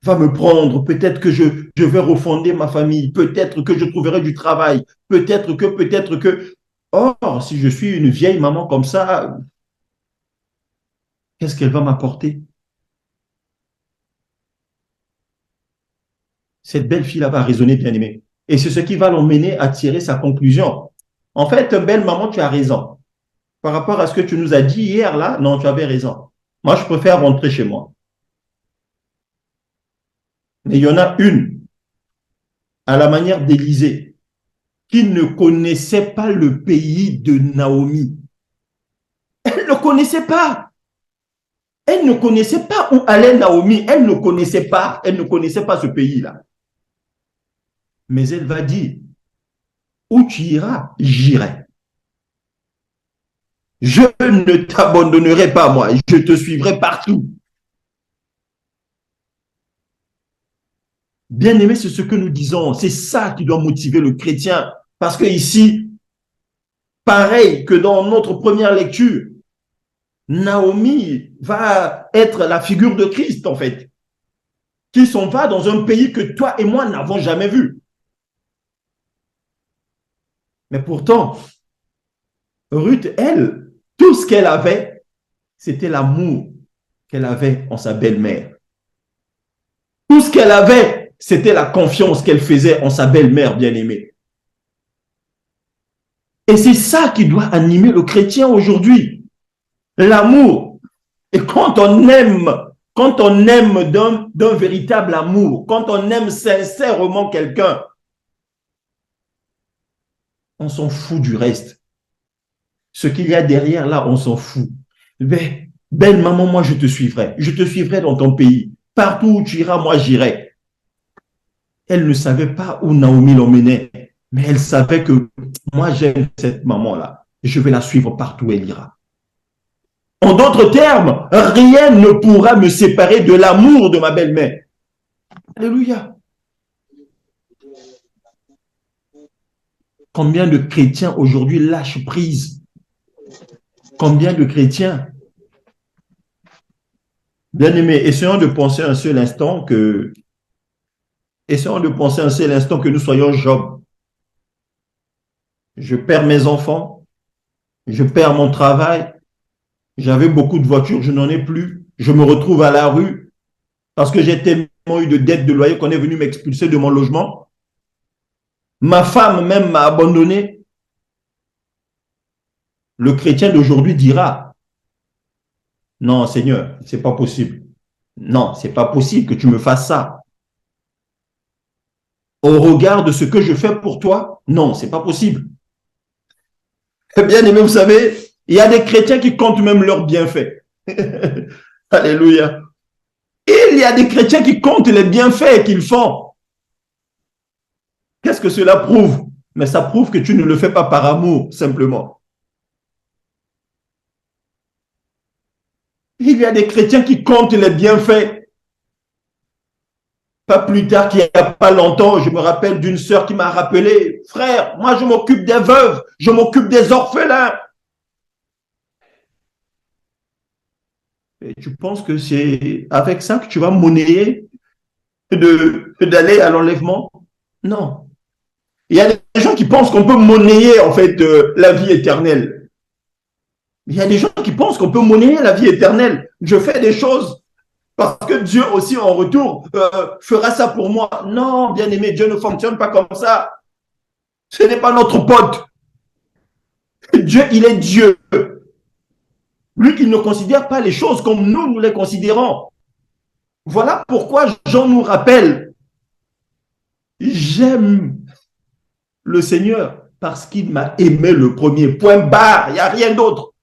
me prendre. Peut-être que je vais refonder ma famille. Peut-être que je trouverai du travail. Peut-être que. Or, si je suis une vieille maman comme ça, qu'est-ce qu'elle va m'apporter? Cette belle fille-là va raisonner, bien aimé. Et c'est ce qui va l'emmener à tirer sa conclusion. En fait, belle maman, tu as raison. Par rapport à ce que tu nous as dit hier, là, non, tu avais raison. Moi, je préfère rentrer chez moi. Mais il y en a une, à la manière d'Élisée, qui ne connaissait pas le pays de Naomi. Elle ne connaissait pas. Elle ne connaissait pas où allait Naomi. Elle ne connaissait pas. Elle ne connaissait pas ce pays-là. Mais elle va dire, où tu iras, j'irai. Je ne t'abandonnerai pas, moi. Je te suivrai partout. Bien aimé, c'est ce que nous disons. C'est ça qui doit motiver le chrétien. Parce que ici, pareil que dans notre première lecture, Naomi va être la figure de Christ, en fait, qui s'en va dans un pays que toi et moi n'avons jamais vu. Mais pourtant, Ruth, elle, tout ce qu'elle avait, c'était l'amour qu'elle avait en sa belle-mère. Tout ce qu'elle avait, c'était la confiance qu'elle faisait en sa belle-mère bien-aimée. Et c'est ça qui doit animer le chrétien aujourd'hui. L'amour. Et quand on aime d'un véritable amour, quand on aime sincèrement quelqu'un, on s'en fout du reste. Ce qu'il y a derrière, là, on s'en fout. Mais, belle maman, moi, je te suivrai. Je te suivrai dans ton pays. Partout où tu iras, moi, j'irai. Elle ne savait pas où Naomi l'emmenait, mais elle savait que moi, j'aime cette maman-là. Je vais la suivre partout où elle ira. En d'autres termes, rien ne pourra me séparer de l'amour de ma belle-mère. Alléluia. Combien de chrétiens aujourd'hui lâchent prise? Combien de chrétiens? Bien-aimés, essayons de penser un seul instant que nous soyons Job. Je perds mes enfants, je perds mon travail, j'avais beaucoup de voitures, je n'en ai plus, je me retrouve à la rue parce que j'ai tellement eu de dettes de loyer qu'on est venu m'expulser de mon logement. Ma femme même m'a abandonné. Le chrétien d'aujourd'hui dira, non Seigneur, c'est pas possible. Non, c'est pas possible que tu me fasses ça. Au regard de ce que je fais pour toi, non, c'est pas possible. Bien aimé, vous savez, il y a des chrétiens qui comptent même leurs bienfaits. Alléluia. Il y a des chrétiens qui comptent les bienfaits qu'ils font. Qu'est-ce que cela prouve? Mais ça prouve que tu ne le fais pas par amour, simplement. Il y a des chrétiens qui comptent les bienfaits. Pas plus tard qu'il n'y a pas longtemps, je me rappelle d'une sœur qui m'a rappelé, frère, moi je m'occupe des veuves, je m'occupe des orphelins. Et tu penses que c'est avec ça que tu vas monnayer d'aller à l'enlèvement? Non. Il y a des gens qui pensent qu'on peut monnayer en fait la vie éternelle. Il y a des gens qui pensent qu'on peut monnayer la vie éternelle. Je fais des choses parce que Dieu aussi en retour fera ça pour moi. Non, bien aimé, Dieu ne fonctionne pas comme ça. Ce n'est pas notre pote. Dieu, il est Dieu. Lui, il ne considère pas les choses comme nous les considérons. Voilà pourquoi Jean nous rappelle, j'aime le Seigneur parce qu'il m'a aimé le premier. Point barre, il n'y a rien d'autre.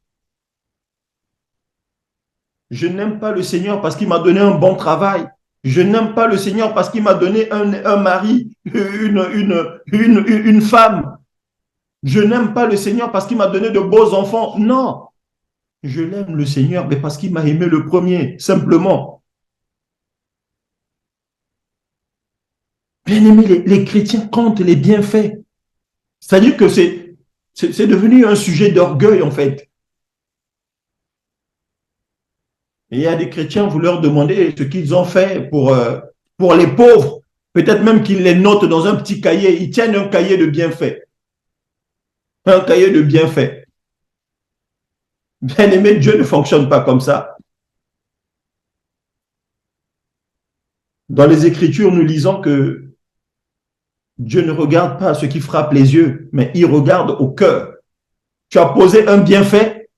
Je n'aime pas le Seigneur parce qu'il m'a donné un bon travail. Je n'aime pas le Seigneur parce qu'il m'a donné un mari, une femme. Je n'aime pas le Seigneur parce qu'il m'a donné de beaux enfants. Non, je l'aime le Seigneur mais parce qu'il m'a aimé le premier, simplement. Bien aimé, les chrétiens comptent les bienfaits. C'est-à-dire que c'est devenu un sujet d'orgueil, en fait. Et il y a des chrétiens, vous leur demandez ce qu'ils ont fait pour les pauvres. Peut-être même qu'ils les notent dans un petit cahier. Ils tiennent un cahier de bienfaits. Un cahier de bienfaits. Bien aimé, Dieu ne fonctionne pas comme ça. Dans les Écritures, nous lisons que Dieu ne regarde pas ce qui frappe les yeux, mais il regarde au cœur. Tu as posé un bienfait,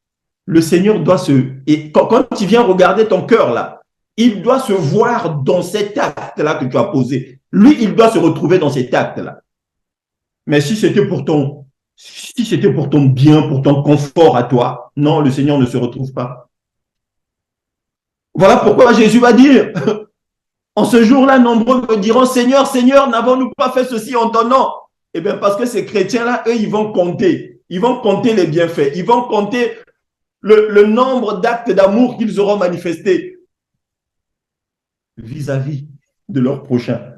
le Seigneur doit se... Et quand il vient regarder ton cœur, là, il doit se voir dans cet acte-là que tu as posé. Lui, il doit se retrouver dans cet acte-là. Mais si c'était pour ton bien, pour ton confort à toi, non, le Seigneur ne se retrouve pas. Voilà pourquoi Jésus va dire, en ce jour-là, nombreux me diront, Seigneur, Seigneur, n'avons-nous pas fait ceci en ton nom? Eh bien, parce que ces chrétiens-là, eux, ils vont compter. Ils vont compter les bienfaits. Ils vont compter le nombre d'actes d'amour qu'ils auront manifestés vis-à-vis de leur prochain.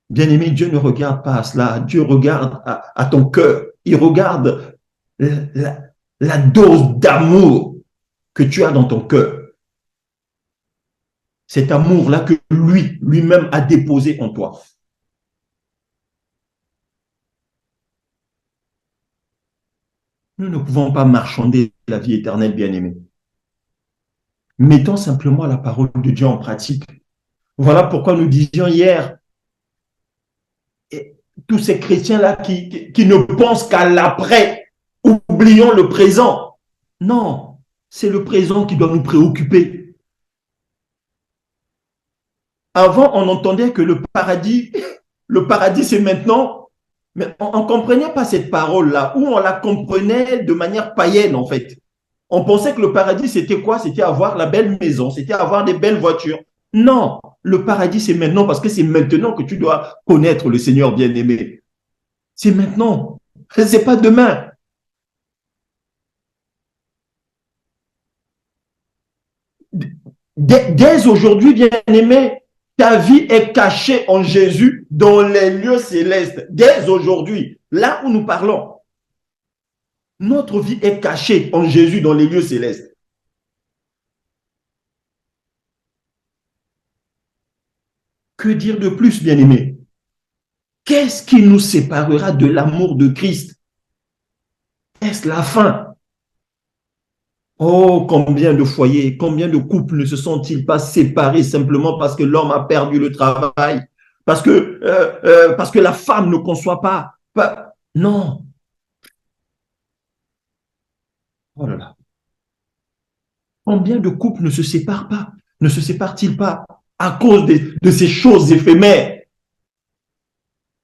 Bien-aimé, Dieu ne regarde pas à cela. Dieu regarde à ton cœur. Il regarde la dose d'amour que tu as dans ton cœur. Cet amour-là que lui-même a déposé en toi. Nous ne pouvons pas marchander la vie éternelle, bien-aimé. Mettons simplement la parole de Dieu en pratique. Voilà pourquoi nous disions hier, tous ces chrétiens-là qui ne pensent qu'à l'après, oublions le présent. Non, c'est le présent qui doit nous préoccuper. Avant, on entendait que le paradis c'est maintenant, mais on ne comprenait pas cette parole-là, ou on la comprenait de manière païenne, en fait. On pensait que le paradis, c'était quoi? C'était avoir la belle maison, c'était avoir des belles voitures. Non, le paradis, c'est maintenant, parce que c'est maintenant que tu dois connaître le Seigneur bien-aimé. C'est maintenant, c'est pas demain. Dès aujourd'hui, bien-aimé, ta vie est cachée en Jésus dans les lieux célestes. Dès aujourd'hui, là où nous parlons, notre vie est cachée en Jésus dans les lieux célestes. Que dire de plus, bien-aimé? Qu'est-ce qui nous séparera de l'amour de Christ? Est-ce la fin? Oh, combien de foyers, combien de couples ne se sont-ils pas séparés simplement parce que l'homme a perdu le travail, parce que la femme ne conçoit pas. Non. Oh là là. Combien de couples ne se séparent pas? Ne se séparent-ils pas à cause de ces choses éphémères?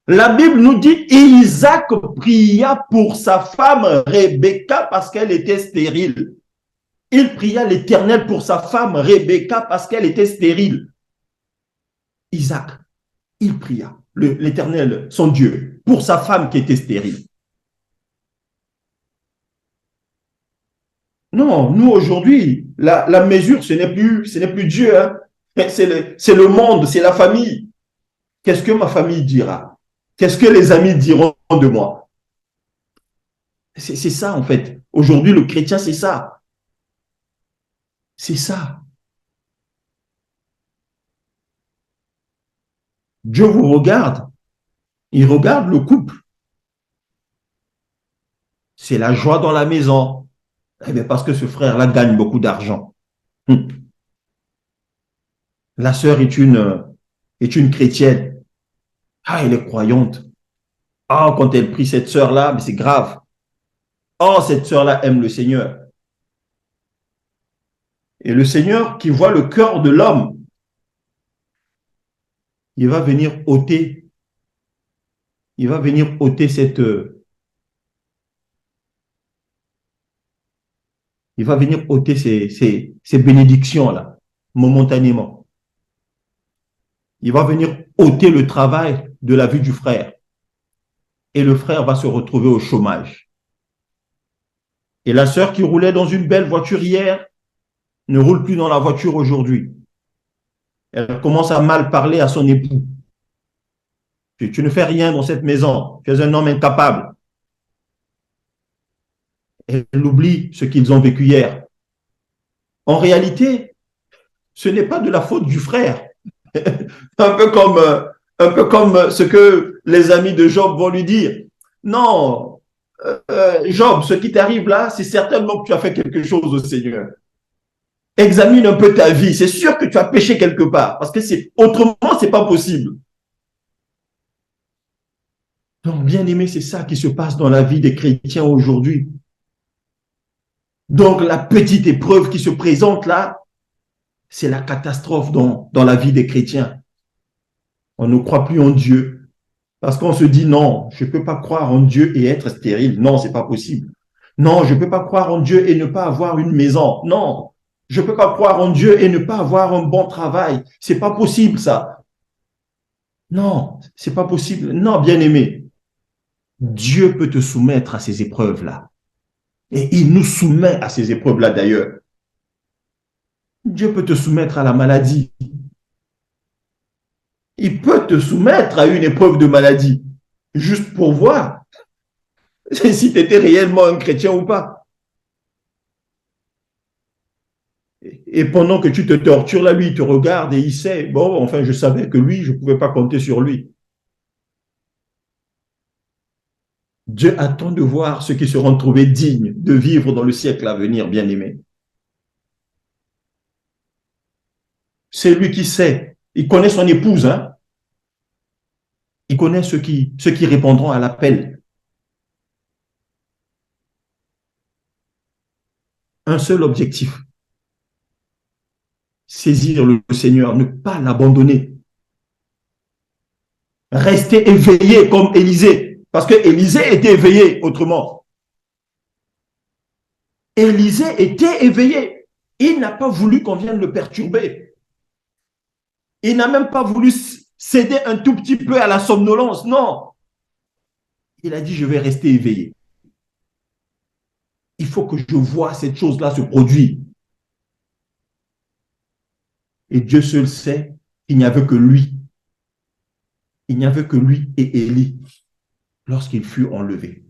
La Bible nous dit Isaac pria pour sa femme Rebecca parce qu'elle était stérile. Il pria l'Éternel pour sa femme Rebecca parce qu'elle était stérile. Isaac, il pria l'Éternel, son Dieu, pour sa femme qui était stérile. Non, nous aujourd'hui, la mesure, ce n'est plus Dieu, hein. C'est le monde, c'est la famille. Qu'est-ce que ma famille dira? Qu'est-ce que les amis diront de moi? C'est ça, en fait. Aujourd'hui, le chrétien, c'est ça. C'est ça. Dieu vous regarde. Il regarde le couple. C'est la joie dans la maison. Eh bien, parce que ce frère-là gagne beaucoup d'argent. La sœur est une chrétienne. Ah, elle est croyante. Ah, quand elle prie cette sœur-là, mais c'est grave. Oh, cette sœur-là aime le Seigneur. Et le Seigneur qui voit le cœur de l'homme, il va venir ôter, cette, il va venir ôter ces bénédictions-là, momentanément. Il va venir ôter le travail de la vie du frère. Et le frère va se retrouver au chômage. Et la sœur qui roulait dans une belle voiture hier ne roule plus dans la voiture aujourd'hui. Elle commence à mal parler à son époux. Tu ne fais rien dans cette maison. Tu es un homme incapable. Elle oublie ce qu'ils ont vécu hier. En réalité, ce n'est pas de la faute du frère. un peu comme ce que les amis de Job vont lui dire. Non, Job, ce qui t'arrive là, c'est certainement que tu as fait quelque chose au Seigneur. Examine un peu ta vie. C'est sûr que tu as péché quelque part, parce que autrement, c'est pas possible. Donc, bien aimé, c'est ça qui se passe dans la vie des chrétiens aujourd'hui. Donc, la petite épreuve qui se présente là, c'est la catastrophe dans la vie des chrétiens. On ne croit plus en Dieu parce qu'on se dit non, je ne peux pas croire en Dieu et être stérile. Non, c'est pas possible. Non, je ne peux pas croire en Dieu et ne pas avoir une maison. Non, je ne peux pas croire en Dieu et ne pas avoir un bon travail. C'est pas possible ça. Non, c'est pas possible. Non, bien-aimé, Dieu peut te soumettre à ces épreuves-là. Et il nous soumet à ces épreuves-là d'ailleurs. Dieu peut te soumettre à la maladie. Il peut te soumettre à une épreuve de maladie, juste pour voir si tu étais réellement un chrétien ou pas. Et pendant que tu te tortures là, lui, il te regarde et il sait, bon, enfin, je savais que lui, je ne pouvais pas compter sur lui. Dieu attend de voir ceux qui seront trouvés dignes de vivre dans le siècle à venir, bien-aimés. C'est lui qui sait. Il connaît son épouse, hein. Il connaît ceux qui répondront à l'appel. Un seul objectif. Saisir le Seigneur, ne pas l'abandonner. Rester éveillé comme Élisée. Parce que Élisée était éveillé autrement. Élisée était éveillé. Il n'a pas voulu qu'on vienne le perturber. Il n'a même pas voulu céder un tout petit peu à la somnolence. Non. Il a dit, je vais rester éveillé. Il faut que je vois cette chose-là se produire. Et Dieu seul sait, il n'y avait que lui. Il n'y avait que lui et Élie lorsqu'il fut enlevé.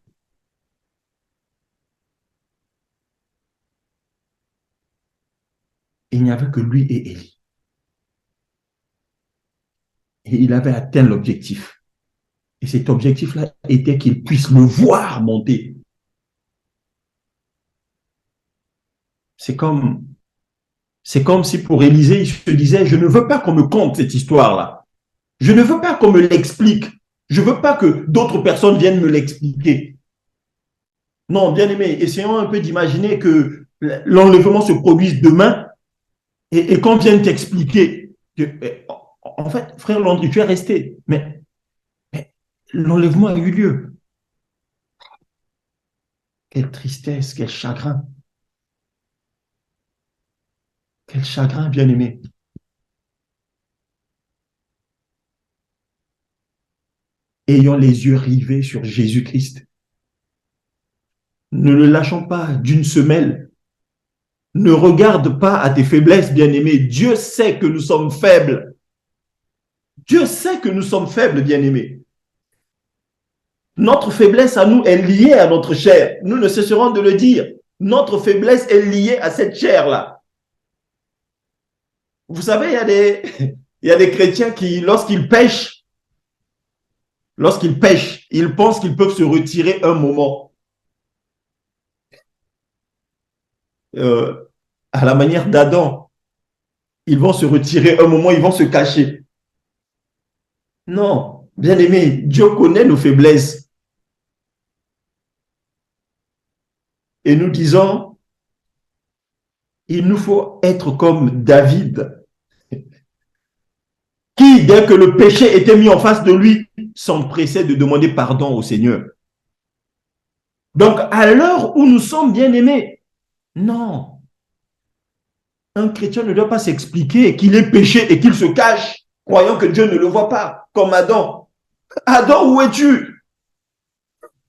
Il n'y avait que lui et Élie. Et il avait atteint l'objectif. Et cet objectif-là était qu'il puisse le voir monter. C'est comme si pour Élisée, il se disait, je ne veux pas qu'on me conte cette histoire-là. Je ne veux pas qu'on me l'explique. Je ne veux pas que d'autres personnes viennent me l'expliquer. Non, bien aimé, essayons un peu d'imaginer que l'enlèvement se produise demain et qu'on vienne t'expliquer. En fait, frère Landry, tu es resté, mais l'enlèvement a eu lieu. Quelle tristesse, quel chagrin. Quel chagrin, bien aimé. Ayons les yeux rivés sur Jésus-Christ. Ne le lâchons pas d'une semelle. Ne regarde pas à tes faiblesses, bien-aimé. Dieu sait que nous sommes faibles. Dieu sait que nous sommes faibles, bien-aimés. Notre faiblesse à nous est liée à notre chair. Nous ne cesserons de le dire. Notre faiblesse est liée à cette chair-là. Vous savez, il y a des chrétiens qui, lorsqu'ils pêchent, lorsqu'ils pêchent, ils pensent qu'ils peuvent se retirer un moment. À la manière d'Adam, ils vont se retirer un moment, ils vont se cacher. Non, bien aimé, Dieu connaît nos faiblesses. Et nous disons, il nous faut être comme David, qui, dès que le péché était mis en face de lui, s'empressait de demander pardon au Seigneur. Donc, à l'heure où nous sommes bien-aimés, non, un chrétien ne doit pas s'expliquer qu'il est péché et qu'il se cache, croyant que Dieu ne le voit pas, comme Adam. Adam, où es-tu?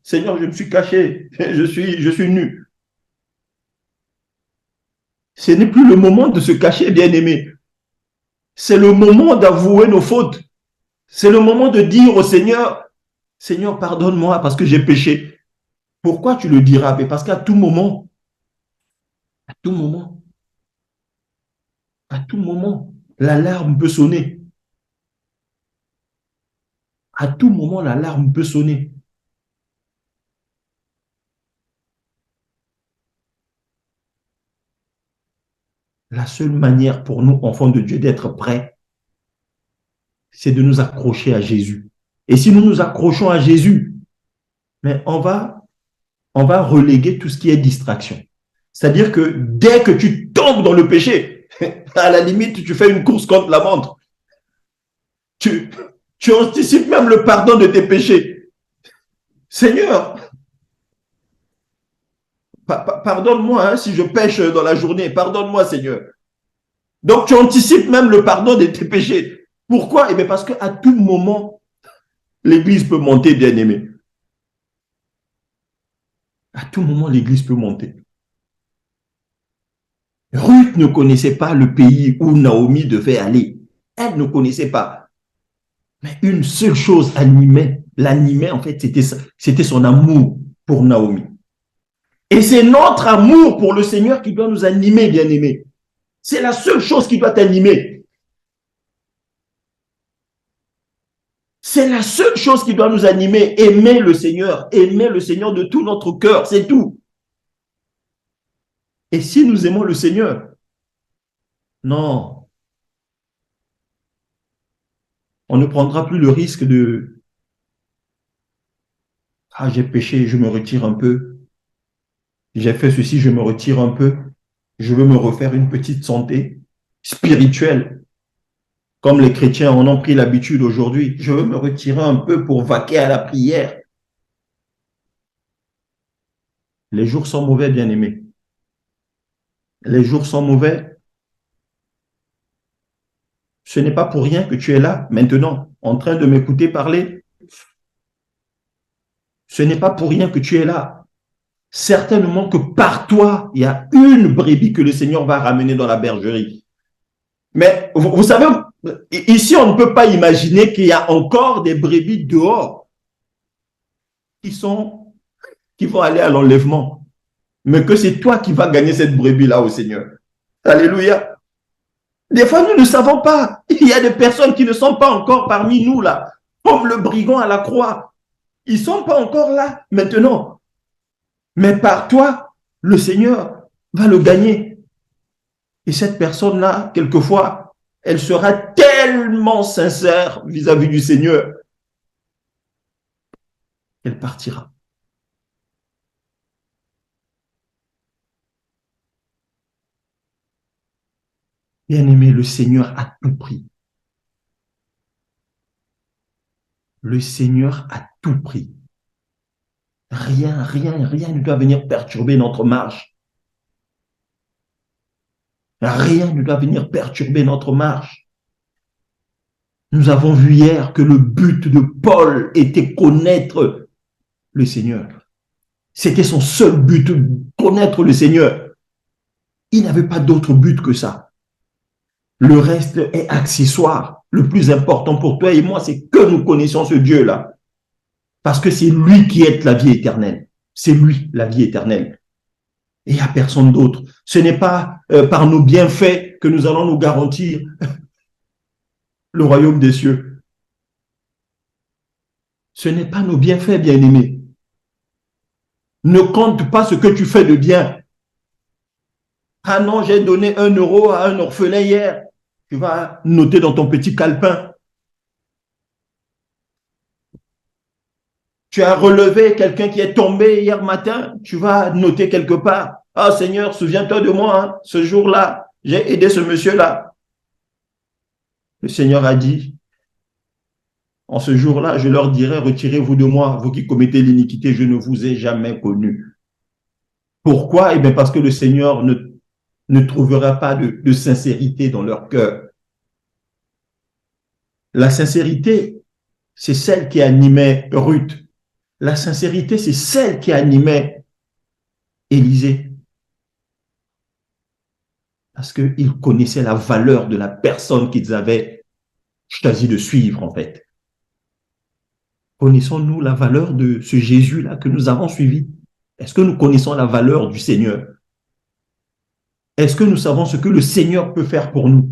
Seigneur, je me suis caché, je suis nu. Ce n'est plus le moment de se cacher, bien-aimé. C'est le moment d'avouer nos fautes. C'est le moment de dire au Seigneur, Seigneur, pardonne-moi parce que j'ai péché. Pourquoi tu le diras? Parce qu'à tout moment, à tout moment, à tout moment, l'alarme peut sonner. À tout moment, l'alarme peut sonner. La seule manière pour nous, enfants de Dieu, d'être prêts, c'est de nous accrocher à Jésus. Et si nous nous accrochons à Jésus, mais on va reléguer tout ce qui est distraction. C'est-à-dire que dès que tu tombes dans le péché, à la limite, tu fais une course contre la montre. Tu anticipes même le pardon de tes péchés. Seigneur, pardonne-moi hein, si je pêche dans la journée. Pardonne-moi, Seigneur. Donc, tu anticipes même le pardon de tes péchés. Pourquoi? Eh bien, parce qu'à tout moment, l'Église peut monter, bien-aimé. À tout moment, l'Église peut monter. Ruth ne connaissait pas le pays où Naomi devait aller. Elle ne connaissait pas. Mais une seule chose l'animait en fait, c'était son amour pour Naomi. Et c'est notre amour pour le Seigneur qui doit nous animer, bien-aimés. C'est la seule chose qui doit t'animer. C'est la seule chose qui doit nous animer. Aimer le Seigneur de tout notre cœur, c'est tout. Et si nous aimons le Seigneur, non, on ne prendra plus le risque de « Ah, j'ai péché, je me retire un peu. J'ai fait ceci, je me retire un peu. Je veux me refaire une petite santé spirituelle. » Comme les chrétiens en ont pris l'habitude aujourd'hui. Je veux me retirer un peu pour vaquer à la prière. Les jours sont mauvais, bien-aimés. Les jours sont mauvais. Ce n'est pas pour rien que tu es là, maintenant, en train de m'écouter parler. Ce n'est pas pour rien que tu es là. Certainement que par toi, il y a une brebis que le Seigneur va ramener dans la bergerie. Mais vous savez, ici, on ne peut pas imaginer qu'il y a encore des brebis dehors qui vont aller à l'enlèvement. Mais que c'est toi qui vas gagner cette brebis-là au Seigneur. Alléluia. Des fois, nous ne savons pas. Il y a des personnes qui ne sont pas encore parmi nous là, comme le brigand à la croix. Ils ne sont pas encore là maintenant. Mais par toi, le Seigneur va le gagner. Et cette personne-là, quelquefois, elle sera tellement sincère vis-à-vis du Seigneur qu'elle partira. Bien-aimé, le Seigneur a tout pris. Le Seigneur a tout pris. Rien ne doit venir perturber notre marche. Rien ne doit venir perturber notre marche. Nous avons vu hier que le but de Paul était connaître le Seigneur. C'était son seul but, connaître le Seigneur. Il n'avait pas d'autre but que ça. Le reste est accessoire. Le plus important pour toi et moi, c'est que nous connaissions ce Dieu-là. Parce que c'est lui qui est la vie éternelle. C'est lui, la vie éternelle. Et il n'y a personne d'autre. Ce n'est pas par nos bienfaits que nous allons nous garantir le royaume des cieux. Ce n'est pas nos bienfaits, bien-aimés. Ne compte pas ce que tu fais de bien. Ah non, j'ai donné 1 euro à un orphelin hier. Tu vas noter dans ton petit calepin. Tu as relevé quelqu'un qui est tombé hier matin. Tu vas noter quelque part. Ah Seigneur, souviens-toi de moi, hein, ce jour-là. J'ai aidé ce monsieur-là. Le Seigneur a dit, en ce jour-là, je leur dirai, retirez-vous de moi, vous qui commettez l'iniquité, je ne vous ai jamais connu. Pourquoi? Eh bien, parce que le Seigneur ne trouvera pas de sincérité dans leur cœur. La sincérité, c'est celle qui animait Ruth. La sincérité, c'est celle qui animait Élisée. Parce qu'ils connaissaient la valeur de la personne qu'ils avaient choisi de suivre, en fait. Connaissons-nous la valeur de ce Jésus-là que nous avons suivi? Est-ce que nous connaissons la valeur du Seigneur? Est-ce que nous savons ce que le Seigneur peut faire pour nous?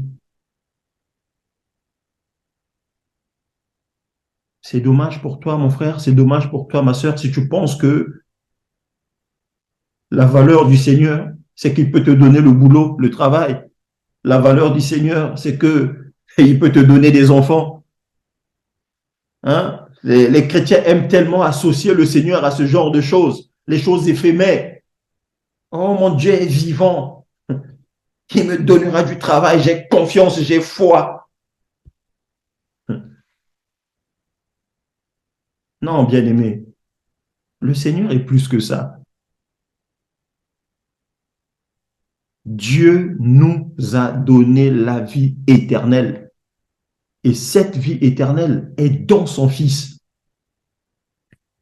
C'est dommage pour toi, mon frère, c'est dommage pour toi, ma soeur, si tu penses que la valeur du Seigneur, c'est qu'il peut te donner le boulot, le travail. La valeur du Seigneur, c'est qu'il peut te donner des enfants. Hein? Les chrétiens aiment tellement associer le Seigneur à ce genre de choses, les choses éphémères. Oh, mon Dieu est vivant. Il me donnera du travail, j'ai confiance, j'ai foi. Non, bien-aimé, le Seigneur est plus que ça. Dieu nous a donné la vie éternelle. Et cette vie éternelle est dans son Fils.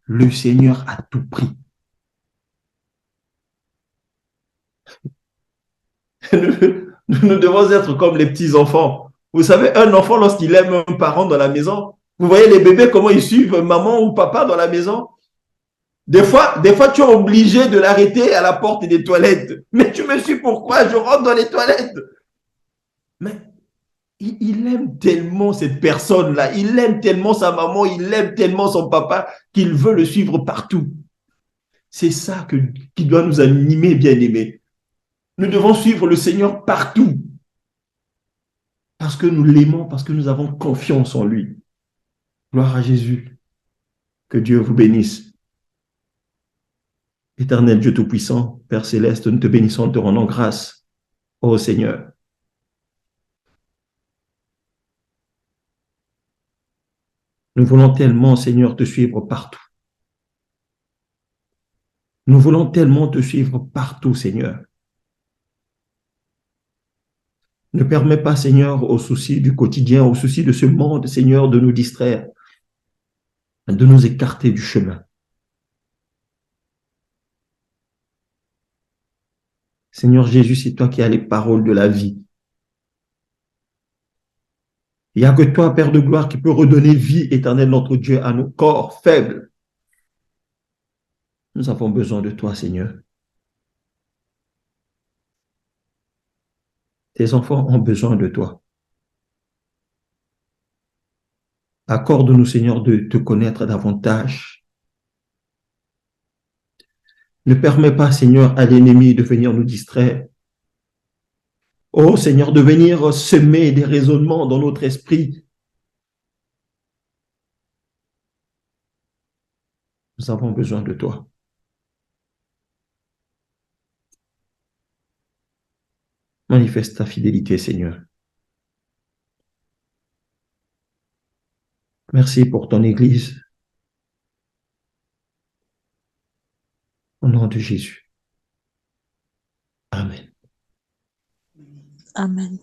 Le Seigneur a tout pris. Nous devons être comme les petits enfants. Vous savez, un enfant, lorsqu'il aime un parent dans la maison, vous voyez les bébés, comment ils suivent maman ou papa dans la maison. Des fois, tu es obligé de l'arrêter à la porte des toilettes. Mais tu me suis pourquoi? Je rentre dans les toilettes. Mais il aime tellement cette personne-là, il aime tellement sa maman, il aime tellement son papa qu'il veut le suivre partout. C'est ça qui doit nous animer, bien-aimés. Nous devons suivre le Seigneur partout parce que nous l'aimons, parce que nous avons confiance en lui. Gloire à Jésus. Que Dieu vous bénisse. Éternel Dieu Tout-Puissant, Père Céleste, nous te bénissons, te rendons grâce, ô Seigneur. Nous voulons tellement, Seigneur, te suivre partout. Nous voulons tellement te suivre partout, Seigneur. Ne permets pas, Seigneur, aux soucis du quotidien, aux soucis de ce monde, Seigneur, de nous distraire, de nous écarter du chemin. Seigneur Jésus, c'est toi qui as les paroles de la vie. Il n'y a que toi, Père de gloire, qui peut redonner vie éternelle, notre Dieu, à nos corps faibles. Nous avons besoin de toi, Seigneur. Tes enfants ont besoin de toi. Accorde-nous, Seigneur, de te connaître davantage. Ne permets pas, Seigneur, à l'ennemi de venir nous distraire. Oh, Seigneur, de venir semer des raisonnements dans notre esprit. Nous avons besoin de toi. Manifeste ta fidélité, Seigneur. Merci pour ton Église. Au nom de Jésus. Amen. Amen.